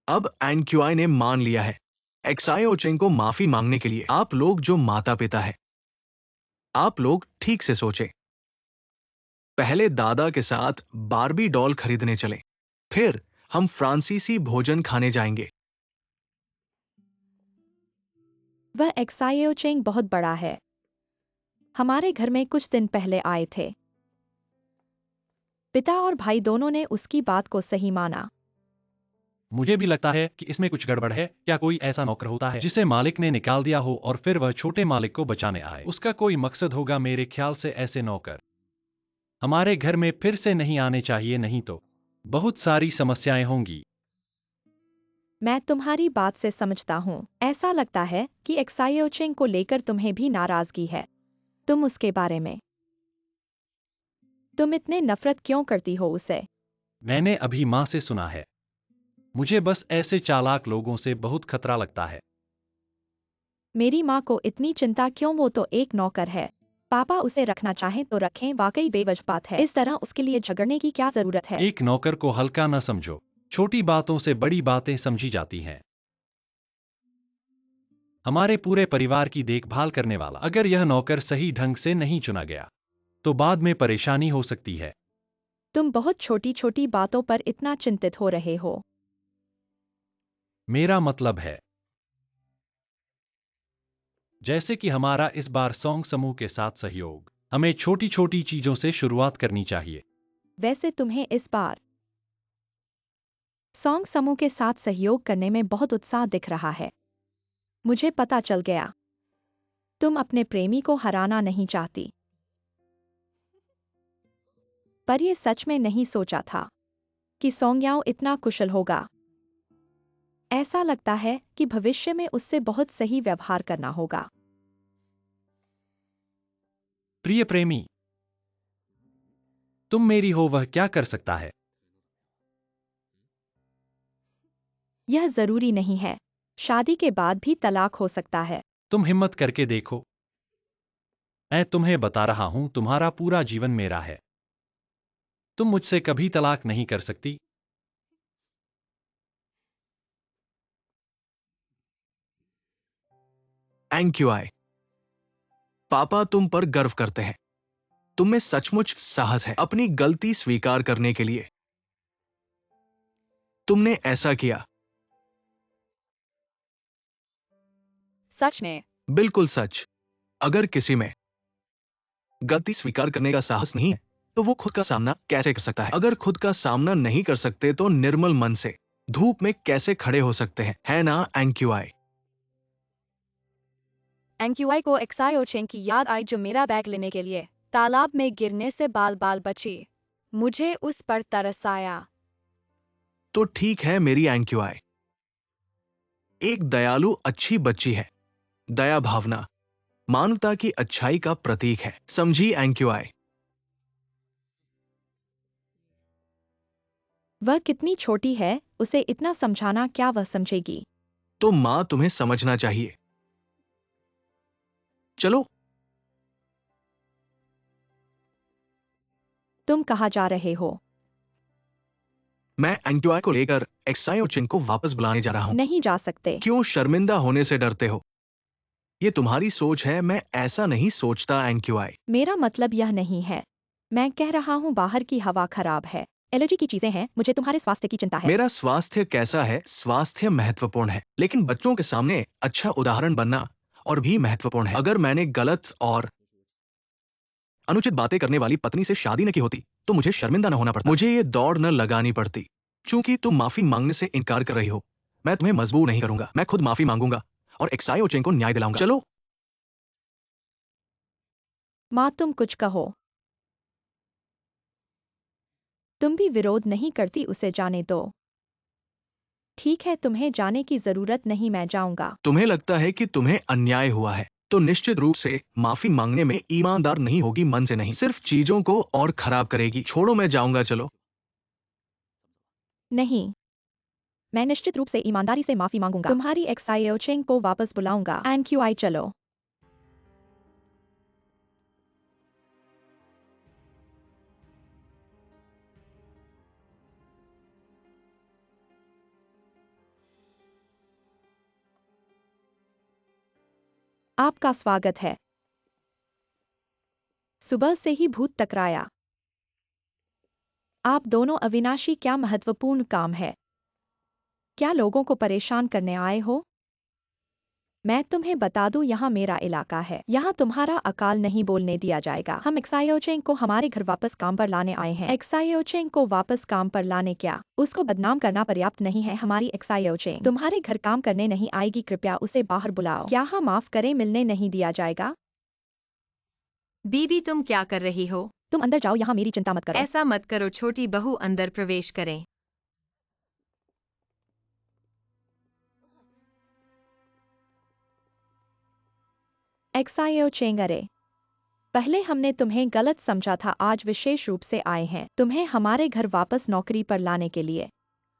[SPEAKER 4] अब एनक्यूआई ने मान लिया है। एक्सायो चेंग को माफी मांगने के लिए आप लोग जो माता पिता है, आप लोग ठीक से सोचे। पहले दादा के साथ बारबी डॉल खरीदने चले, फिर हम फ्रांसीसी भोजन खाने जाएंगे।
[SPEAKER 1] वह एक्सायो चेंग बहुत बड़ा है। हमारे घर में कुछ दिन पहले आए थे। पिता और भाई दोनों ने उसकी बात को सही माना।
[SPEAKER 2] मुझे भी लगता है कि इसमें कुछ गड़बड़ है। क्या कोई ऐसा नौकर होता है जिसे मालिक ने निकाल दिया हो और फिर वह छोटे मालिक को बचाने आए? उसका कोई मकसद होगा। मेरे ख्याल से ऐसे नौकर हमारे घर में फिर से नहीं आने चाहिए, नहीं तो बहुत सारी समस्याएं होंगी।
[SPEAKER 1] मैं तुम्हारी बात से समझता हूँ। ऐसा लगता है कि एक्सायो चेंग को लेकर तुम्हें भी नाराजगी है। तुम उसके बारे में तुम इतने नफरत क्यों करती हो उसे?
[SPEAKER 2] मैंने अभी माँ से सुना है। मुझे बस ऐसे चालाक लोगों से बहुत खतरा लगता है।
[SPEAKER 1] मेरी माँ को इतनी चिंता क्यों? वो तो एक नौकर है। पापा उसे रखना चाहें तो रखें। वाकई बेवजह बात है। इस तरह उसके लिए झगड़ने की क्या जरूरत है?
[SPEAKER 2] एक नौकर को हल्का न समझो। छोटी बातों से बड़ी बातें समझी जाती हैं। हमारे पूरे परिवार की देखभाल करने वाला अगर यह नौकर सही ढंग से नहीं चुना गया तो बाद में परेशानी हो सकती है।
[SPEAKER 1] तुम बहुत छोटी छोटी बातों पर इतना चिंतित हो रहे हो।
[SPEAKER 2] मेरा मतलब है जैसे कि हमारा इस बार सॉन्ग समूह के साथ सहयोग, हमें छोटी छोटी चीजों से शुरुआत करनी चाहिए।
[SPEAKER 1] वैसे तुम्हें इस बार सॉन्ग समूह के साथ सहयोग करने में बहुत उत्साह दिख रहा है। मुझे पता चल गया। तुम अपने प्रेमी को हराना नहीं चाहती। पर यह सच में नहीं सोचा था कि सोंग्याओ इतना कुशल होगा। ऐसा लगता है कि भविष्य में उससे बहुत सही व्यवहार करना होगा।
[SPEAKER 2] प्रिय प्रेमी, तुम मेरी हो, वह क्या कर सकता है?
[SPEAKER 1] यह जरूरी नहीं है। शादी के बाद भी तलाक हो सकता है।
[SPEAKER 2] तुम हिम्मत करके देखो। मैं तुम्हें बता रहा हूं, तुम्हारा पूरा जीवन मेरा है। तुम मुझसे कभी तलाक नहीं कर सकती।
[SPEAKER 4] एनक्यूआई, पापा तुम पर गर्व करते हैं। तुम में सचमुच साहस है अपनी गलती स्वीकार करने के लिए। तुमने ऐसा किया।
[SPEAKER 5] सच में?
[SPEAKER 4] बिल्कुल सच। अगर किसी में गलती स्वीकार करने का साहस नहीं है तो वो खुद का सामना कैसे कर सकता है? अगर खुद का सामना नहीं कर सकते तो निर्मल मन से धूप में कैसे खड़े हो सकते हैं? है ना एनक्यूआई?
[SPEAKER 5] एनक्यूआई को एक्सायो चेंग की याद आई जो मेरा बैग लेने के लिए तालाब में गिरने से बाल बाल बची। मुझे उस पर तरस आया।
[SPEAKER 4] तो ठीक है मेरी एनक्यूआई। एक दयालु अच्छी बच्ची है। दया भावना मानवता की अच्छाई का प्रतीक है। समझी एनक्यूआई?
[SPEAKER 1] वह कितनी छोटी है, उसे इतना समझाना क्या वह समझेगी?
[SPEAKER 4] तो मां तुम्हें समझना चाहिए। चलो।
[SPEAKER 1] तुम कहाँ जा रहे हो?
[SPEAKER 4] मैं एनक्यूआई को लेकर एक्सायो चिंग को वापस बुलाने जा रहा हूं।
[SPEAKER 1] नहीं जा सकते।
[SPEAKER 4] क्यों शर्मिंदा होने से डरते हो? ये तुम्हारी सोच है, मैं ऐसा नहीं सोचता एनक्यूआई।
[SPEAKER 1] मेरा मतलब यह नहीं है। मैं कह रहा हूँ बाहर की हवा खराब है। एलर्जी की चीजें हैं। मुझे तुम्हारे स्वास्थ्य की चिंता है।
[SPEAKER 4] मेरा स्वास्थ्य कैसा है? स्वास्थ्य महत्वपूर्ण है, लेकिन बच्चों के सामने अच्छा उदाहरण बनना और भी महत्वपूर्ण है। अगर मैंने गलत और अनुचित बातें करने वाली पत्नी से शादी न की होती तो मुझे शर्मिंदा न होना पड़ता। मुझे ये दौड़ न लगानी पड़ती। चूंकि तुम माफी मांगने से इनकार कर रही हो, मैं तुम्हें मजबूर नहीं करूंगा। मैं खुद माफी मांगूंगा और एक्साई ओचेंग को न्याय दिलाऊंगा। चलो।
[SPEAKER 1] माँ, तुम कुछ कहो। तुम भी विरोध नहीं करती, उसे जाने दो। ठीक है, तुम्हें जाने की जरूरत नहीं, मैं जाऊंगा।
[SPEAKER 4] तुम्हें लगता है कि तुम्हें अन्याय हुआ है, तो निश्चित रूप से माफी मांगने में ईमानदार नहीं होगी, मन से नहीं, सिर्फ चीजों को और खराब करेगी। छोड़ो, मैं जाऊंगा। चलो।
[SPEAKER 1] नहीं, मैं निश्चित रूप से ईमानदारी से माफी मांगूंगा। तुम्हारी एक्साई ओचेंग को वापस बुलाऊंगा। एनक्यूआई, चलो। आपका स्वागत है। सुबह से ही भूत टकराया। आप दोनों अविनाशी, क्या महत्वपूर्ण काम है? क्या लोगों को परेशान करने आए हो? मैं तुम्हें बता दूं, यहाँ मेरा इलाका है। यहाँ तुम्हारा अकाल नहीं बोलने दिया जाएगा। हम एक्साइओचेंग को हमारे घर वापस काम पर लाने आए हैं। एक्साइओचेंग को वापस काम पर लाने? क्या उसको बदनाम करना पर्याप्त नहीं है? हमारी एक्साइओचेंग तुम्हारे घर काम करने नहीं आएगी, कृपया उसे बाहर बुलाओ। क्या हम माफ करें, मिलने नहीं दिया जाएगा?
[SPEAKER 3] बीबी, तुम क्या कर रही हो?
[SPEAKER 1] तुम अंदर जाओ, यहाँ मेरी चिंता मत करो।
[SPEAKER 3] ऐसा मत करो, छोटी बहू अंदर प्रवेश करें।
[SPEAKER 1] एक्साइओचेंग, अरे पहले हमने तुम्हें गलत समझा था। आज विशेष रूप से आए हैं तुम्हें हमारे घर वापस नौकरी पर लाने के लिए।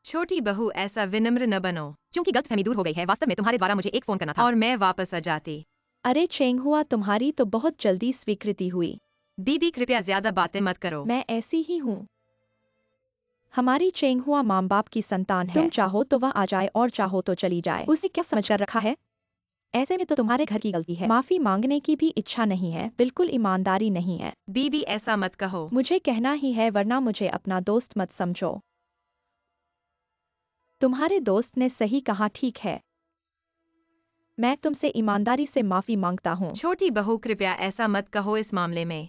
[SPEAKER 3] छोटी बहू, ऐसा विनम्र न बनो। क्योंकि गलतफहमी दूर हो गई है, वास्तव में तुम्हारे द्वारा मुझे एक फोन करना था और मैं वापस आ जाती।
[SPEAKER 1] अरे चेंग हुआ, तुम्हारी तो बहुत जल्दी स्वीकृति हुई।
[SPEAKER 3] बीबी, कृपया ज्यादा बातें मत करो।
[SPEAKER 1] मैं ऐसी ही हूँ। हमारी चेंग हुआ माँ बाप की संतान है। तुम चाहो तो वह आ जाए और चाहो तो चली जाए। उसे क्या समझकर रखा है? ऐसे में तो तुम्हारे घर की गलती है। माफी मांगने की भी इच्छा नहीं है, बिल्कुल ईमानदारी नहीं है।
[SPEAKER 3] बीबी, ऐसा मत कहो।
[SPEAKER 1] मुझे कहना ही है, वरना मुझे अपना दोस्त मत समझो। तुम्हारे दोस्त ने सही कहा, ठीक है। मैं तुमसे ईमानदारी से माफी मांगता हूँ।
[SPEAKER 3] छोटी बहू, कृपया ऐसा मत कहो। इस मामले में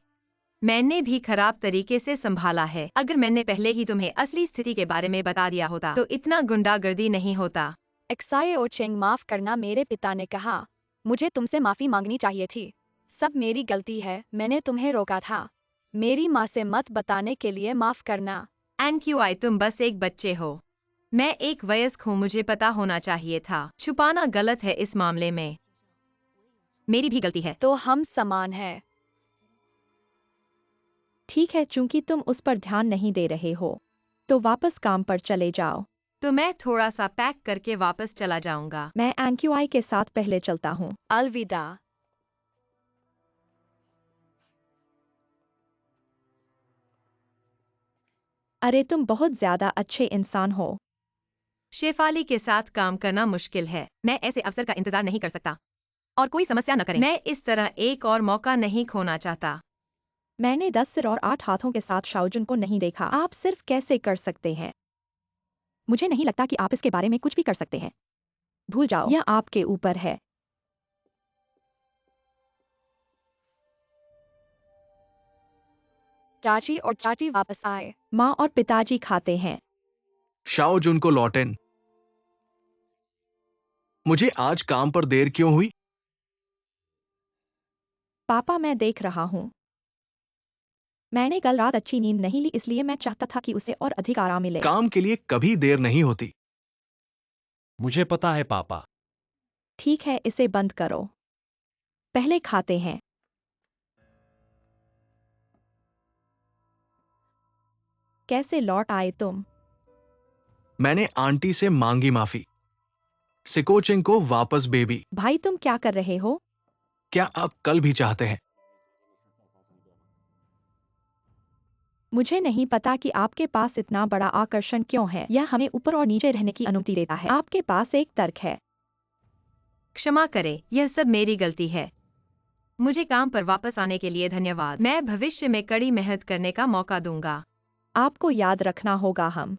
[SPEAKER 3] मैंने भी खराब तरीके से संभाला है। अगर मैंने पहले ही तुम्हें असली स्थिति के बारे में बता दिया होता तो इतना गुंडागर्दी नहीं होता।
[SPEAKER 5] एक्साई ओचेंग, माफ करना, मेरे पिता ने कहा मुझे तुमसे माफी मांगनी चाहिए थी। सब मेरी गलती है, मैंने तुम्हें रोका था। मेरी माँ से मत बताने के लिए माफ करना।
[SPEAKER 3] एनक्यूआई, तुम बस एक बच्चे हो। मैं एक वयस्क हूँ, मुझे पता होना चाहिए था। छुपाना गलत है इस मामले में। मेरी भी गलती है।
[SPEAKER 5] तो हम समान हैं।
[SPEAKER 1] ठीक है, चूंकि तुम उस पर ध्यान नहीं दे रहे हो तो वापस काम पर चले जाओ।
[SPEAKER 3] तो मैं थोड़ा सा पैक करके वापस चला जाऊंगा।
[SPEAKER 1] मैं एनक्यूआई के साथ पहले चलता हूँ।
[SPEAKER 5] अलविदा।
[SPEAKER 1] अरे तुम बहुत ज्यादा अच्छे इंसान हो।
[SPEAKER 3] शेफाली के साथ काम करना मुश्किल है। मैं ऐसे अवसर का इंतजार नहीं कर सकता। और कोई समस्या न करें। मैं इस तरह एक और मौका नहीं खोना चाहता।
[SPEAKER 1] मैंने 10 सिर और 8 हाथों के साथ शाओजुन को नहीं देखा। आप सिर्फ कैसे कर सकते हैं? मुझे नहीं लगता कि आप इसके बारे में कुछ भी कर सकते हैं। भूल जाओ, यह आपके ऊपर है।
[SPEAKER 5] चाची और चाची वापस आए।
[SPEAKER 1] माँ और पिताजी खाते हैं।
[SPEAKER 4] शाओ जुन को लौटेन। मुझे आज काम पर देर क्यों हुई?
[SPEAKER 1] पापा, मैं देख रहा हूँ। मैंने कल रात अच्छी नींद नहीं ली, इसलिए मैं चाहता था कि उसे और अधिक आराम मिले।
[SPEAKER 4] काम के लिए कभी देर नहीं होती।
[SPEAKER 2] मुझे पता है पापा।
[SPEAKER 1] ठीक है, इसे बंद करो। पहले खाते हैं। कैसे लौट आए तुम?
[SPEAKER 4] मैंने आंटी से मांगी माफी। सिकोचिंग को वापस बेबी।
[SPEAKER 1] भाई, तुम क्या कर रहे हो?
[SPEAKER 4] क्या आप कल भी चाहते हैं?
[SPEAKER 1] मुझे नहीं पता कि आपके पास इतना बड़ा आकर्षण क्यों है। यह हमें ऊपर और नीचे रहने की अनुमति देता है। आपके पास एक तर्क है।
[SPEAKER 3] क्षमा करें, यह सब मेरी गलती है। मुझे काम पर वापस आने के लिए धन्यवाद। मैं भविष्य में कड़ी मेहनत करने का मौका दूंगा।
[SPEAKER 1] आपको याद रखना होगा, हम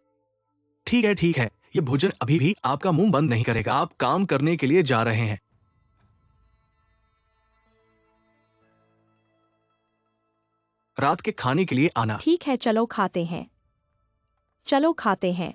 [SPEAKER 4] ठीक है, ठीक है। ये भोजन अभी भी आपका मुंह बंद नहीं करेगा। आप काम करने के लिए जा रहे हैं। रात के खाने के लिए आना।
[SPEAKER 1] ठीक है, चलो खाते हैं। चलो खाते हैं।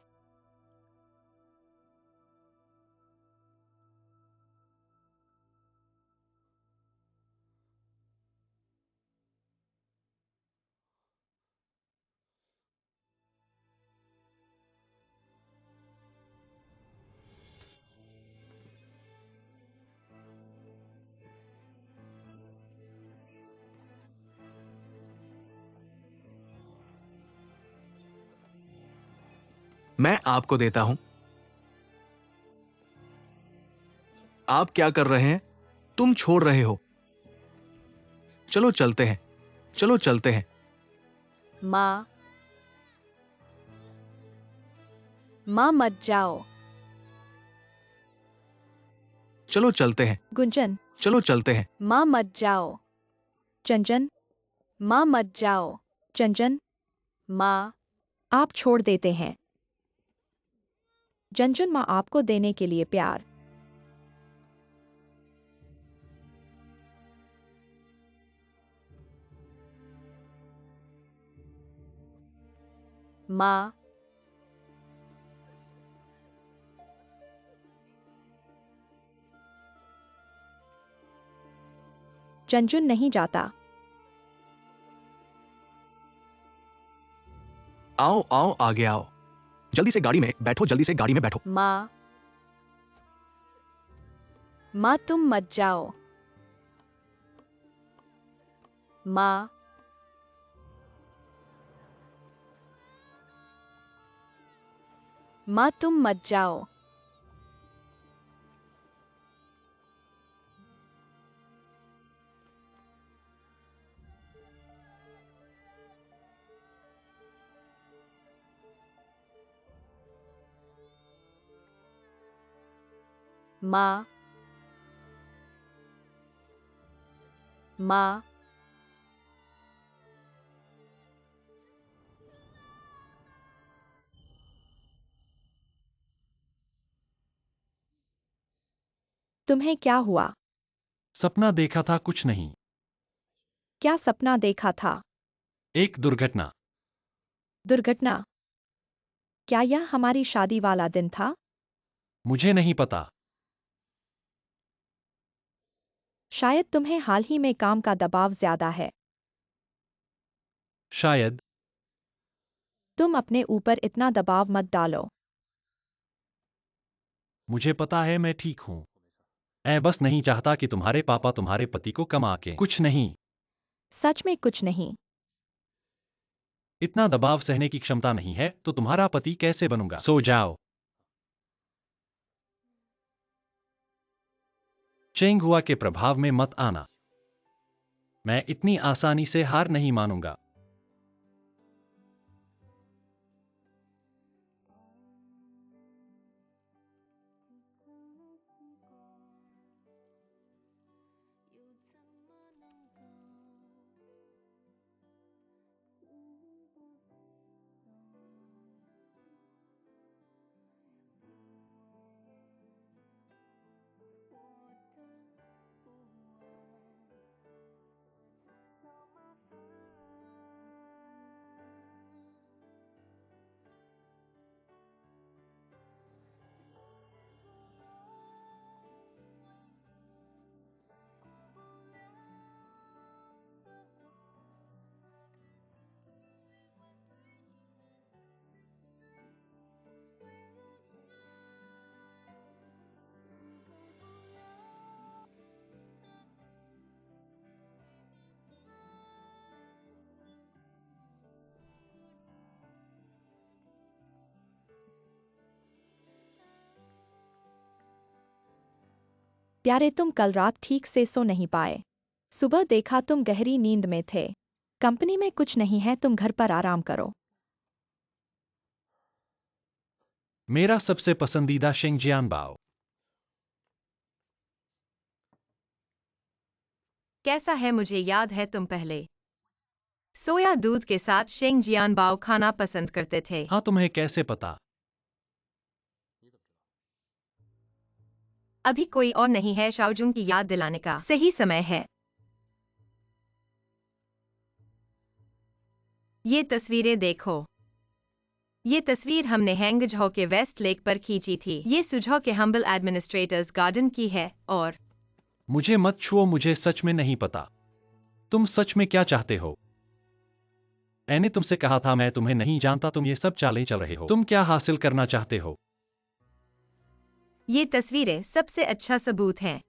[SPEAKER 4] मैं आपको देता हूं। आप क्या कर रहे हैं? तुम छोड़ रहे हो। चलो चलते हैं। चलो चलते हैं।
[SPEAKER 5] माँ, माँ मत जाओ।
[SPEAKER 4] चलो चलते हैं।
[SPEAKER 1] गुंजन,
[SPEAKER 4] चलो चलते हैं।
[SPEAKER 5] माँ मत जाओ।
[SPEAKER 1] चंचन,
[SPEAKER 5] माँ मत जाओ।
[SPEAKER 1] चंचन,
[SPEAKER 5] माँ,
[SPEAKER 1] आप छोड़ देते हैं। जंजन, माँ आपको देने के लिए प्यार।
[SPEAKER 5] माँ,
[SPEAKER 1] जंजुन नहीं जाता।
[SPEAKER 4] आओ आओ आगे आओ। जल्दी से गाड़ी में बैठो, जल्दी से गाड़ी में बैठो।
[SPEAKER 5] माँ, माँ तुम मत जाओ। माँ, माँ तुम मत जाओ। माँ, माँ,
[SPEAKER 1] तुम्हें क्या हुआ?
[SPEAKER 2] सपना देखा था, कुछ नहीं।
[SPEAKER 1] क्या सपना देखा था?
[SPEAKER 2] एक दुर्घटना।
[SPEAKER 1] दुर्घटना? क्या यह हमारी शादी वाला दिन था?
[SPEAKER 2] मुझे नहीं पता।
[SPEAKER 1] शायद तुम्हें हाल ही में काम का दबाव ज्यादा है।
[SPEAKER 2] शायद।
[SPEAKER 1] तुम अपने ऊपर इतना दबाव मत डालो।
[SPEAKER 2] मुझे पता है, मैं ठीक हूं। मैं बस नहीं चाहता कि तुम्हारे पापा तुम्हारे पति को कमा के। कुछ नहीं।
[SPEAKER 1] सच में कुछ नहीं।
[SPEAKER 2] इतना दबाव सहने की क्षमता नहीं है तो तुम्हारा पति कैसे बनूंगा? सो जाओ। चेंग हुआ के प्रभाव में मत आना। मैं इतनी आसानी से हार नहीं मानूंगा।
[SPEAKER 1] प्यारे, तुम कल रात ठीक से सो नहीं पाए। सुबह देखा तुम गहरी नींद में थे। कंपनी में कुछ नहीं है, तुम घर पर आराम करो।
[SPEAKER 2] मेरा सबसे पसंदीदा शेंग जियानबाओ।
[SPEAKER 3] कैसा है? मुझे याद है तुम पहले सोया दूध के साथ शेंग जियानबाओ खाना पसंद करते थे।
[SPEAKER 2] हाँ, तुम्हें कैसे पता?
[SPEAKER 3] अभी कोई और नहीं है, शाओजुंग की याद दिलाने का सही समय है। ये तस्वीरें देखो। ये तस्वीर हमने हैंगझो के वेस्ट लेक पर खींची थी। ये सुझो के हम्बल एडमिनिस्ट्रेटर्स गार्डन की है और
[SPEAKER 2] मुझे मत छुओ, मुझे सच में नहीं पता। तुम सच में क्या चाहते हो? मैंने तुमसे कहा था मैं तुम्हें नहीं जानता, तुम ये सब चालें चल रहे हो। तुम क्या हासिल करना चाहते हो?
[SPEAKER 3] ये तस्वीरें सबसे अच्छा सबूत हैं।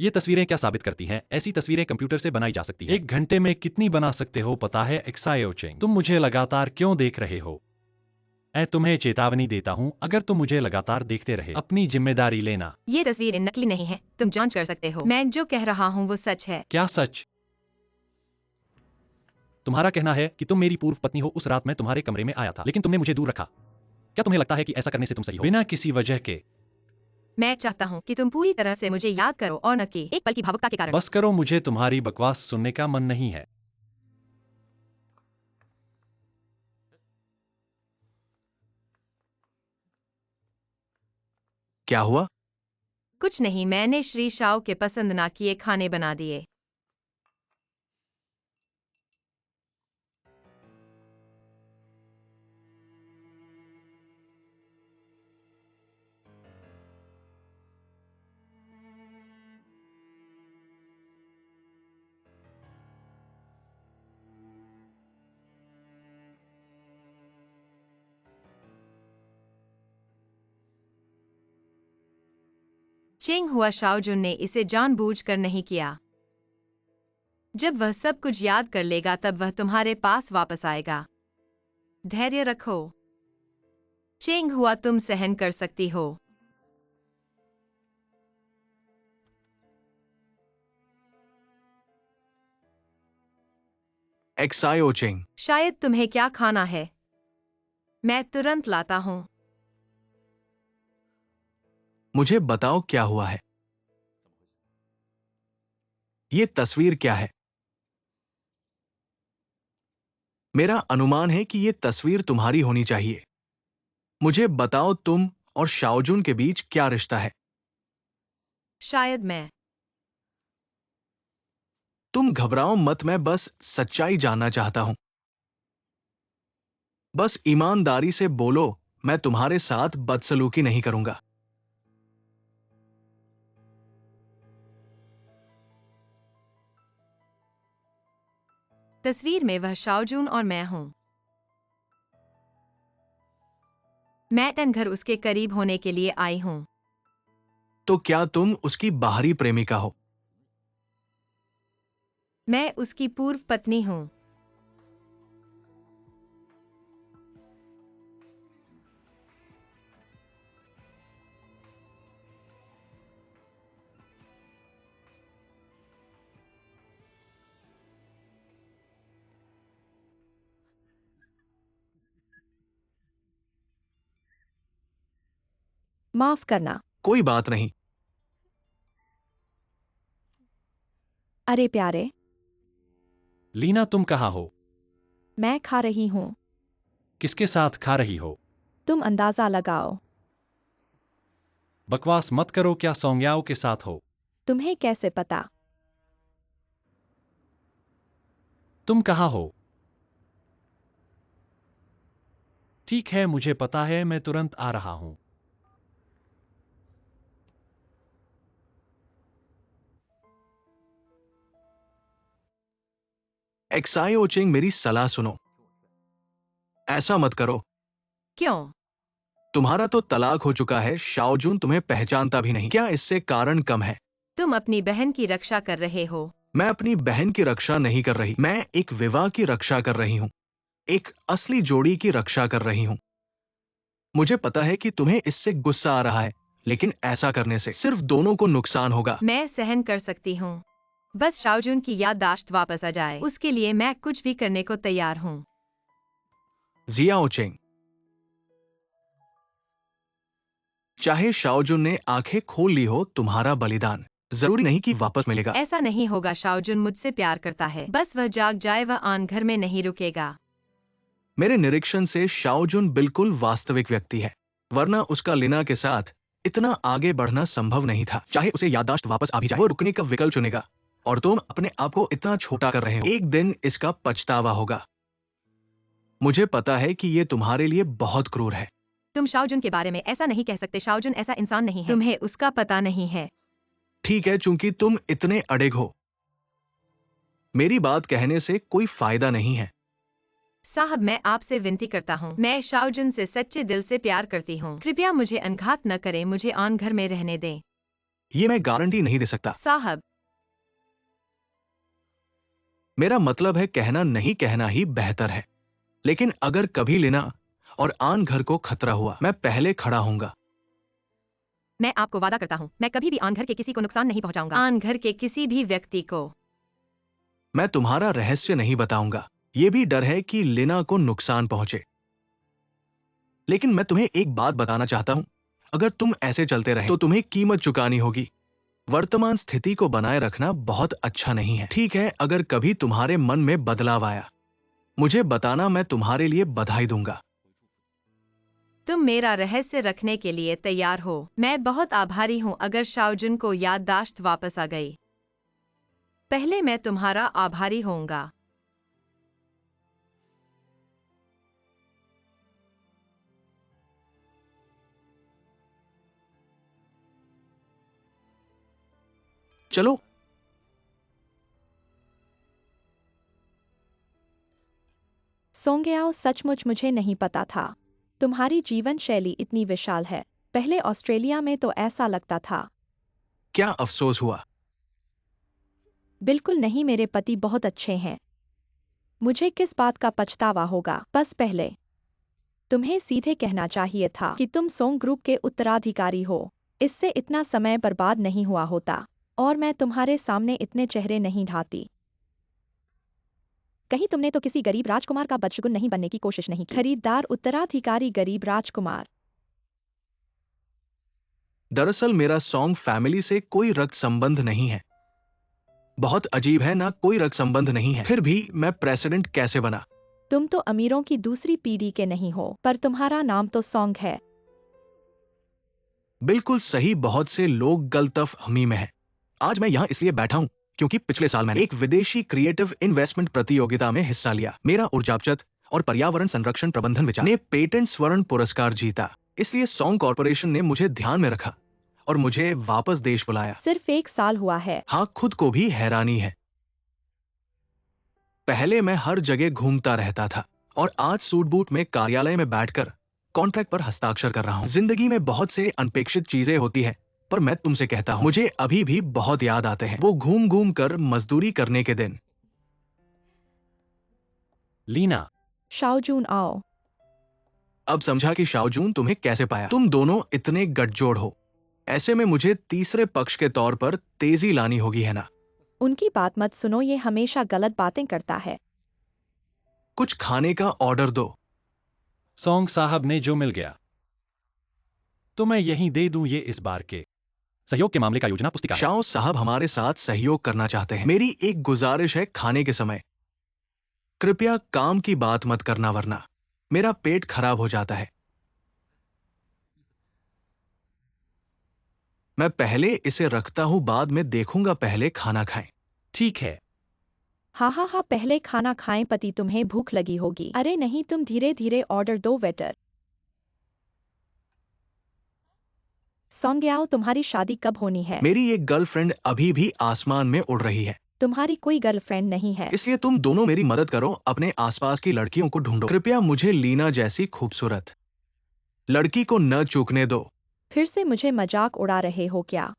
[SPEAKER 2] ये तस्वीरें क्या साबित करती हैं? ऐसी तस्वीरें कंप्यूटर से बनाई जा सकती हैं। 1 घंटे में कितनी बना सकते हो पता है एक्सायोचेंग? तुम मुझे लगातार क्यों देख रहे हो? मैं तुम्हें चेतावनी देता हूँ, अगर तुम मुझे लगातार देखते रहे, अपनी जिम्मेदारी लेना।
[SPEAKER 3] ये तस्वीरें नकली नहीं है, तुम जांच कर सकते हो। मैं जो कह रहा हूँ वो सच है।
[SPEAKER 2] क्या सच? तुम्हारा कहना है कि तुम मेरी पूर्व पत्नी हो। उस रात मैं तुम्हारे कमरे में आया था, लेकिन तुमने मुझे दूर रखा। क्या तुम्हें लगता है कि ऐसा करने से तुम सही हो? बिना किसी वजह के।
[SPEAKER 3] मैं चाहता हूँ कि तुम पूरी तरह से मुझे याद करो और न कि एक पल की भावुकता के कारण।
[SPEAKER 2] बस करो, मुझे तुम्हारी बकवास सुनने का मन नहीं है।
[SPEAKER 4] क्या हुआ?
[SPEAKER 3] कुछ नहीं, मैंने श्री शाओ के पसंद ना किए खाने बना दिए। चेंग हुआ शाओजुन ने इसे जानबूझकर नहीं किया। जब वह सब कुछ याद कर लेगा तब वह तुम्हारे पास वापस आएगा। धैर्य रखो चेंग हुआ, तुम सहन कर सकती हो।
[SPEAKER 4] एक्सायोचेंग,
[SPEAKER 3] शायद तुम्हें क्या खाना है? मैं तुरंत लाता हूँ।
[SPEAKER 4] मुझे बताओ क्या हुआ है। ये तस्वीर क्या है? मेरा अनुमान है कि ये तस्वीर तुम्हारी होनी चाहिए। मुझे बताओ तुम और शाओजुन के बीच क्या रिश्ता है?
[SPEAKER 3] शायद मैं।
[SPEAKER 4] तुम घबराओ मत, मैं बस सच्चाई जानना चाहता हूं। बस ईमानदारी से बोलो, मैं तुम्हारे साथ बदसलूकी नहीं करूंगा।
[SPEAKER 3] तस्वीर में वह शाओजुन और मैं हूँ। मैं तन घर उसके करीब होने के लिए आई हूँ।
[SPEAKER 4] तो क्या तुम उसकी बाहरी प्रेमिका हो?
[SPEAKER 3] मैं उसकी पूर्व पत्नी हूँ।
[SPEAKER 1] माफ करना।
[SPEAKER 4] कोई बात नहीं।
[SPEAKER 1] अरे प्यारे,
[SPEAKER 2] लीना, तुम कहाँ हो?
[SPEAKER 1] मैं खा रही हूँ।
[SPEAKER 2] किसके साथ खा रही हो?
[SPEAKER 1] तुम अंदाजा लगाओ।
[SPEAKER 2] बकवास मत करो, क्या सोंग्याओं के साथ हो?
[SPEAKER 1] तुम्हें कैसे पता?
[SPEAKER 2] तुम कहाँ हो? ठीक है, मुझे पता है, मैं तुरंत आ रहा हूँ।
[SPEAKER 4] एक्सायोचेंग, मेरी सलाह सुनो। ऐसा मत करो।
[SPEAKER 3] क्यों?
[SPEAKER 4] तुम्हारा तो तलाक हो चुका है, शाओजुन तुम्हें पहचानता भी नहीं। क्या इससे कारण कम है?
[SPEAKER 3] तुम अपनी बहन की रक्षा कर रहे हो।
[SPEAKER 4] मैं अपनी बहन की रक्षा नहीं कर रही, मैं एक विवाह की रक्षा कर रही हूँ। एक असली जोड़ी की रक्षा कर रही हूँ। मुझे पता है कि तुम्हें इससे गुस्सा आ रहा है, लेकिन ऐसा करने से सिर्फ दोनों को नुकसान होगा।
[SPEAKER 3] मैं सहन कर सकती हूँ। बस शाओजुन की याददाश्त वापस आ जाए, उसके लिए मैं कुछ भी करने को तैयार हूँ।
[SPEAKER 4] जियाओचेंग, चाहे शाओजुन ने आंखें खोल ली हो, तुम्हारा बलिदान जरूरी नहीं कि वापस मिलेगा।
[SPEAKER 3] ऐसा नहीं होगा, शाओजुन मुझसे प्यार करता है, बस वह जाग जाए, वह आन घर में नहीं रुकेगा।
[SPEAKER 4] मेरे निरीक्षण से शाओजुन बिल्कुल वास्तविक व्यक्ति है, वरना उसका लिना के साथ इतना आगे बढ़ना संभव नहीं था। चाहे उसे याददाश्त वापस आ भी जाए, वो रुकने का विकल्प चुनेगा। और तुम अपने आप को इतना छोटा कर रहे हो। एक दिन इसका पछतावा होगा। मुझे पता है कि ये तुम्हारे लिए बहुत क्रूर है।
[SPEAKER 3] तुम शाओजुन के बारे में ऐसा नहीं कह सकते। शाओजुन ऐसा इंसान नहीं है। तुम्हें उसका पता नहीं है।
[SPEAKER 4] ठीक है, चूंकि तुम इतने अड़िग हो, मेरी बात कहने से कोई फायदा नहीं है।
[SPEAKER 3] साहब, मैं आपसे विनती करता हूँ। मैं शाओजुन से सच्चे दिल से प्यार करती हूँ। कृपया मुझे अनघात न करें। मुझे आन घर में रहने दें।
[SPEAKER 4] ये मैं गारंटी नहीं दे सकता।
[SPEAKER 3] साहब,
[SPEAKER 4] मेरा मतलब है कहना नहीं कहना ही बेहतर है। लेकिन अगर कभी लेना और आन घर को खतरा हुआ, मैं पहले खड़ा होऊंगा।
[SPEAKER 3] मैं आपको वादा करता हूँ, मैं कभी भी आन घर के किसी को नुकसान नहीं पहुँचाऊंगा। आन घर के किसी भी व्यक्ति को।
[SPEAKER 4] मैं तुम्हारा रहस्य नहीं बताऊंगा। ये भी डर है कि लिना को नुकसान पहुंचे। लेकिन मैं तुम्हें एक बात बताना चाहता हूं, अगर तुम ऐसे चलते रहे तो तुम्हें कीमत चुकानी होगी। वर्तमान स्थिति को बनाए रखना बहुत अच्छा नहीं है। ठीक है, अगर कभी तुम्हारे मन में बदलाव आया, मुझे बताना, मैं तुम्हारे लिए बधाई दूंगा।
[SPEAKER 3] तुम मेरा रहस्य रखने के लिए तैयार हो। मैं बहुत आभारी हूँ अगर शाओजुन को याददाश्त वापस आ गई। पहले मैं तुम्हारा आभारी होऊंगा।
[SPEAKER 4] चलो।
[SPEAKER 1] सोंगयाओ, सचमुच मुझे नहीं पता था तुम्हारी जीवन शैली इतनी विशाल है। पहले ऑस्ट्रेलिया में तो ऐसा लगता था।
[SPEAKER 4] क्या अफसोस हुआ?
[SPEAKER 1] बिल्कुल नहीं, मेरे पति बहुत अच्छे हैं। मुझे किस बात का पछतावा होगा? बस पहले तुम्हें सीधे कहना चाहिए था कि तुम सोंग ग्रुप के उत्तराधिकारी हो। इससे इतना समय बर्बाद नहीं हुआ होता और मैं तुम्हारे सामने इतने चेहरे नहीं ढाती। कहीं तुमने तो किसी गरीब राजकुमार का बदशगुन नहीं बनने की कोशिश नहीं की। खरीदार उत्तराधिकारी गरीब राजकुमार।
[SPEAKER 4] दरअसल मेरा सॉन्ग फैमिली से कोई रक्त संबंध नहीं है। बहुत अजीब है ना, कोई रक्त संबंध नहीं है, फिर भी मैं प्रेसिडेंट कैसे बना?
[SPEAKER 1] तुम तो अमीरों की दूसरी पीढ़ी के नहीं हो, पर तुम्हारा नाम तो सोंग है।
[SPEAKER 4] बिल्कुल सही, बहुत से लोग गलतफ हमी में हैं। आज मैं यहाँ इसलिए बैठा हूँ क्योंकि पिछले साल मैंने एक विदेशी क्रिएटिव इन्वेस्टमेंट प्रतियोगिता में हिस्सा लिया। मेरा ऊर्जा बचत और पर्यावरण संरक्षण प्रबंधन विचार ने पेटेंट स्वर्ण पुरस्कार जीता। इसलिए सॉन्ग कॉर्पोरेशन ने मुझे ध्यान में रखा और मुझे वापस देश बुलाया।
[SPEAKER 1] सिर्फ 1 साल हुआ है।
[SPEAKER 4] हाँ, खुद को भी हैरानी है। पहले मैं हर जगह घूमता रहता था और आज सूट बूट में कार्यालय में बैठकर कॉन्ट्रैक्ट पर हस्ताक्षर कर रहा हूँ। जिंदगी में बहुत से अनपेक्षित चीजें होती हैं, पर मैं तुमसे कहता हूँ, मुझे अभी भी बहुत याद आते हैं वो घूम घूम कर मजदूरी करने के दिन।
[SPEAKER 2] लीना,
[SPEAKER 1] शाओजून, आओ।
[SPEAKER 4] अब समझा कि शाओजून तुम्हें कैसे पाया। तुम दोनों इतने गठजोड़ हो। ऐसे में मुझे तीसरे पक्ष के तौर पर तेजी लानी होगी, है ना?
[SPEAKER 1] उनकी बात मत सुनो, ये हमेशा गलत बातें करता है।
[SPEAKER 4] कुछ खाने का ऑर्डर दो।
[SPEAKER 2] सोंग साहब ने जो मिल गया तो मैं यहीं दे दूं। ये इस बार के सहयोग के मामले का योजना पुस्तिका है।
[SPEAKER 4] शाओ साहब हमारे साथ सहयोग करना चाहते हैं। मेरी एक गुजारिश है, खाने के समय कृपया काम की बात मत करना, वरना मेरा पेट खराब हो जाता है। मैं पहले इसे रखता हूं, बाद में देखूंगा, पहले खाना खाएं।
[SPEAKER 2] ठीक है।
[SPEAKER 1] हाँ हाँ हाँ, पहले खाना खाएं। पति, तुम्हें भूख लगी होगी। अरे नहीं, तुम धीरे धीरे ऑर्डर दो। वेटर। सोंगयाओ, तुम्हारी शादी कब होनी है?
[SPEAKER 4] मेरी एक गर्लफ्रेंड अभी भी आसमान में उड़ रही है।
[SPEAKER 1] तुम्हारी कोई गर्लफ्रेंड नहीं है।
[SPEAKER 4] इसलिए तुम दोनों मेरी मदद करो, अपने आसपास की लड़कियों को ढूंढो। कृपया मुझे लीना जैसी खूबसूरत लड़की को न चूकने दो।
[SPEAKER 1] फिर से मुझे मजाक उड़ा रहे हो क्या?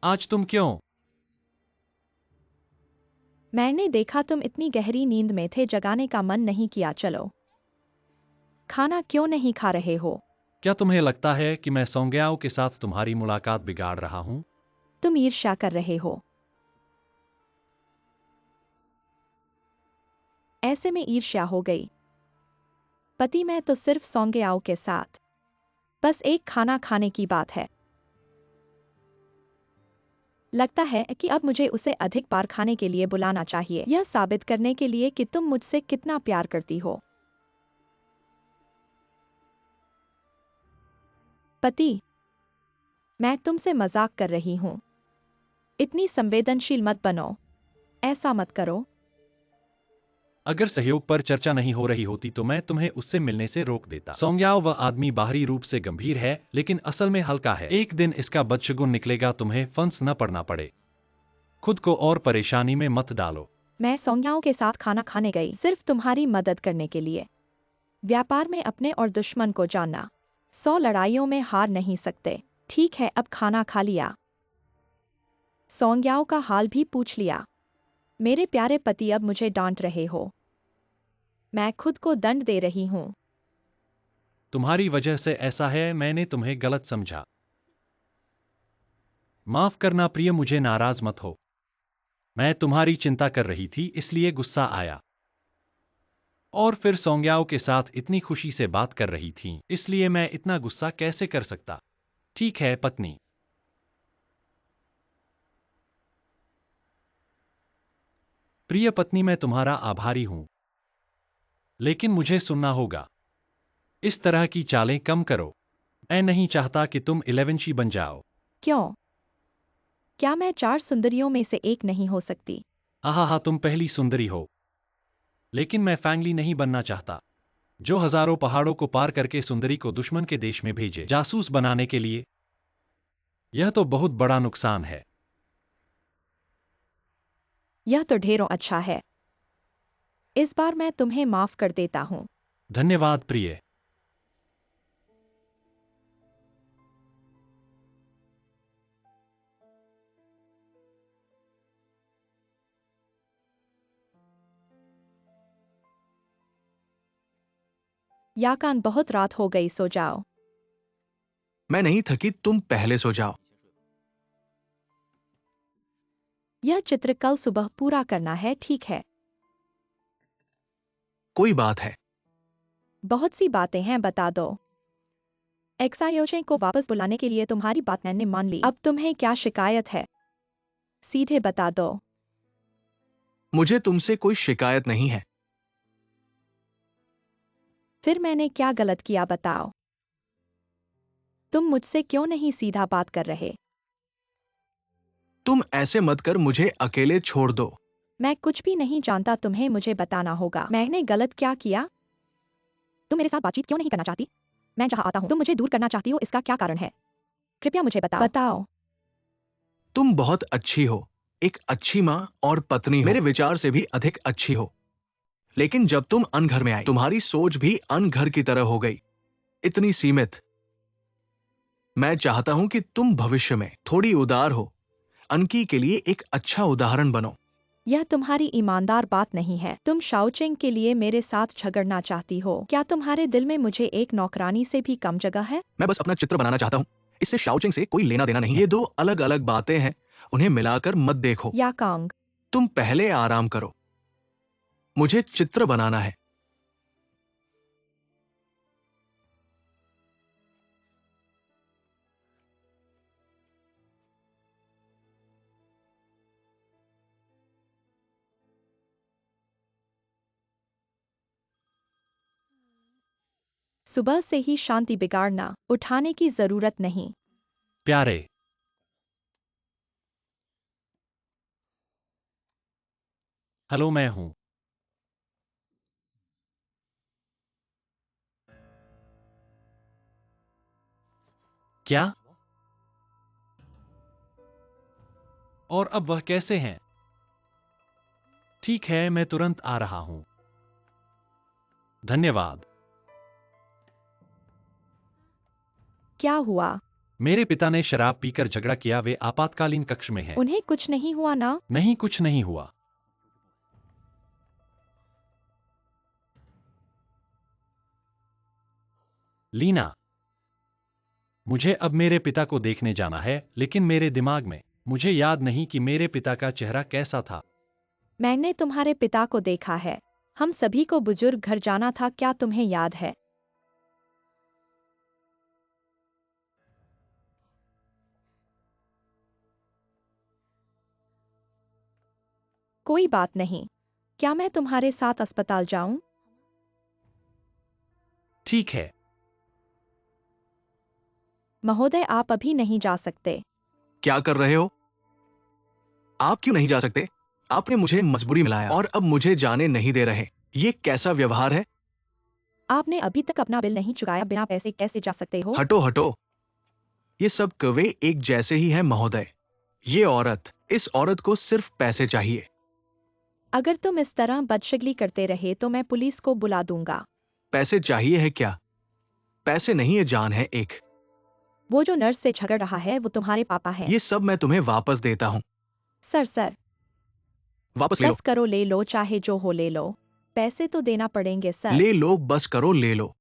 [SPEAKER 2] आज तुम क्यों?
[SPEAKER 1] मैंने देखा तुम इतनी गहरी नींद में थे, जगाने का मन नहीं किया। चलो, खाना क्यों नहीं खा रहे हो?
[SPEAKER 2] क्या तुम्हें लगता है कि मैं सोंगयाओ के साथ तुम्हारी मुलाकात बिगाड़ रहा हूं?
[SPEAKER 1] तुम ईर्ष्या कर रहे हो। ऐसे में ईर्ष्या हो गई। पति, मैं तो सिर्फ सोंगयाओ के साथ बस एक खाना खाने की बात है। लगता है कि अब मुझे उसे अधिक बार खाने के लिए बुलाना चाहिए, यह साबित करने के लिए कि तुम मुझसे कितना प्यार करती हो। पति, मैं तुमसे मजाक कर रही हूँ। इतनी संवेदनशील मत बनो। ऐसा मत करो।
[SPEAKER 2] अगर सहयोग पर चर्चा नहीं हो रही होती तो मैं तुम्हें उससे मिलने से रोक देता। सोंग्याओ, वह आदमी बाहरी रूप से गंभीर है लेकिन असल में हल्का है। एक दिन इसका बदशगुन निकलेगा, तुम्हें फंस न पड़ना पड़े। खुद को और परेशानी में मत डालो।
[SPEAKER 1] मैं सोंग्याओं के साथ खाना खाने गई सिर्फ तुम्हारी मदद करने के लिए। व्यापार में अपने और दुश्मन को जानना। 100 लड़ाइयों में हार नहीं सकते। ठीक है, अब खाना खा लिया, सोंग्याओं का हाल भी पूछ लिया। मेरे प्यारे पति, अब मुझे डांट रहे हो। मैं खुद को दंड दे रही हूँ।
[SPEAKER 2] तुम्हारी वजह से ऐसा है, मैंने तुम्हें गलत समझा। माफ करना प्रिय, मुझे नाराज मत हो। मैं तुम्हारी चिंता कर रही थी इसलिए गुस्सा आया। और फिर सोंग्याओं के साथ इतनी खुशी से बात कर रही थी, इसलिए मैं इतना गुस्सा कैसे कर सकता। ठीक है पत्नी। प्रिय पत्नी, मैं तुम्हारा आभारी हूं, लेकिन मुझे सुनना होगा। इस तरह की चालें कम करो। मैं नहीं चाहता कि तुम 11शी बन जाओ।
[SPEAKER 1] क्यों? क्या मैं 4 सुंदरियों में से एक नहीं हो सकती?
[SPEAKER 2] आहा, तुम पहली सुंदरी हो, लेकिन मैं फैंगली नहीं बनना चाहता, जो हजारों पहाड़ों को पार करके सुंदरी को दुश्मन के देश में भेजे जासूस बनाने के लिए। यह तो बहुत बड़ा नुकसान है।
[SPEAKER 1] यह तो ढेरों अच्छा है। इस बार मैं तुम्हें माफ कर देता हूँ।
[SPEAKER 2] धन्यवाद प्रिय।
[SPEAKER 1] याकान, बहुत रात हो गई, सो जाओ।
[SPEAKER 4] मैं नहीं थकी, तुम पहले सो जाओ।
[SPEAKER 1] यह चित्र कल सुबह पूरा करना है, ठीक है?
[SPEAKER 4] कोई बात है।
[SPEAKER 1] बहुत सी बातें हैं, बता दो। एक्सायोशे को वापस बुलाने के लिए तुम्हारी बात मैंने मान ली। अब तुम्हें क्या शिकायत है? सीधे बता दो।
[SPEAKER 4] मुझे तुमसे कोई शिकायत नहीं है।
[SPEAKER 1] फिर मैंने क्या गलत किया, बताओ। तुम मुझसे क्यों नहीं सीधा बात कर रहे?
[SPEAKER 4] तुम ऐसे मत कर, मुझे अकेले छोड़ दो।
[SPEAKER 1] मैं कुछ भी नहीं जानता, तुम्हें मुझे बताना होगा। मैंने गलत क्या किया? तुम मेरे साथ बातचीत क्यों नहीं करना चाहती? मैं जहां आता हूं तुम मुझे दूर करना चाहती हो, इसका क्या कारण है? कृपया मुझे बताओ।
[SPEAKER 4] तुम बहुत अच्छी हो, एक अच्छी माँ और पत्नी हो, मेरे विचार से भी अधिक अच्छी हो। लेकिन जब तुम अनघर में आई, तुम्हारी सोच भी अनघर की तरह हो गई, इतनी सीमित। मैं चाहता हूं कि तुम भविष्य में थोड़ी उदार हो, अनकी के लिए एक अच्छा उदाहरण बनो।
[SPEAKER 1] यह तुम्हारी ईमानदार बात नहीं है। तुम शाओचेंग के लिए मेरे साथ झगड़ना चाहती हो। क्या तुम्हारे दिल में मुझे एक नौकरानी से भी कम जगह है?
[SPEAKER 4] मैं बस अपना चित्र बनाना चाहता हूं, इससे शाओचिंग से कोई लेना देना नहीं है। ये दो अलग अलग बातें हैं, उन्हें मिलाकर मत देखो।
[SPEAKER 1] याकांग,
[SPEAKER 4] तुम पहले आराम करो, मुझे चित्र बनाना है।
[SPEAKER 1] सुबह से ही शांति बिगाड़ना, उठाने की जरूरत नहीं।
[SPEAKER 2] प्यारे, हेलो, मैं हूं। क्या? और अब वह कैसे हैं? ठीक है, मैं तुरंत आ रहा हूं। धन्यवाद।
[SPEAKER 1] क्या हुआ?
[SPEAKER 2] मेरे पिता ने शराब पीकर झगड़ा किया, वे आपातकालीन कक्ष में हैं।
[SPEAKER 1] उन्हें कुछ नहीं हुआ ना?
[SPEAKER 2] नहीं, कुछ नहीं हुआ। लीना, मुझे अब मेरे पिता को देखने जाना है, लेकिन मेरे दिमाग में मुझे याद नहीं कि मेरे पिता का चेहरा कैसा था।
[SPEAKER 1] मैंने तुम्हारे पिता को देखा है। हम सभी को बुजुर्ग घर जाना था, क्या तुम्हें याद है? कोई बात नहीं। क्या मैं तुम्हारे साथ अस्पताल जाऊं?
[SPEAKER 2] ठीक है।
[SPEAKER 1] महोदय, आप अभी नहीं जा सकते।
[SPEAKER 4] क्या कर रहे हो? आप क्यों नहीं जा सकते? आपने मुझे मजबूरी में लाया और अब मुझे जाने नहीं दे रहे। ये कैसा व्यवहार है?
[SPEAKER 1] आपने अभी तक अपना बिल नहीं चुकाया, बिना पैसे कैसे जा सकते हो?
[SPEAKER 4] हटो हटो। ये सब कौवे एक जैसे ही हैं महोदय। ये औरत, इस औरत को सिर्फ पैसे चाहिए।
[SPEAKER 1] अगर तुम इस तरह बदशगली करते रहे तो मैं पुलिस को बुला दूंगा।
[SPEAKER 4] पैसे चाहिए है क्या? पैसे नहीं है, जान है एक।
[SPEAKER 1] वो जो नर्स से झगड़ रहा है वो तुम्हारे पापा है।
[SPEAKER 4] ये सब मैं तुम्हें वापस देता हूँ।
[SPEAKER 1] सर,
[SPEAKER 4] वापस ले लो।
[SPEAKER 1] बस करो, ले लो, चाहे जो हो ले लो। पैसे तो देना पड़ेंगे सर।
[SPEAKER 4] ले लो, बस करो, ले लो।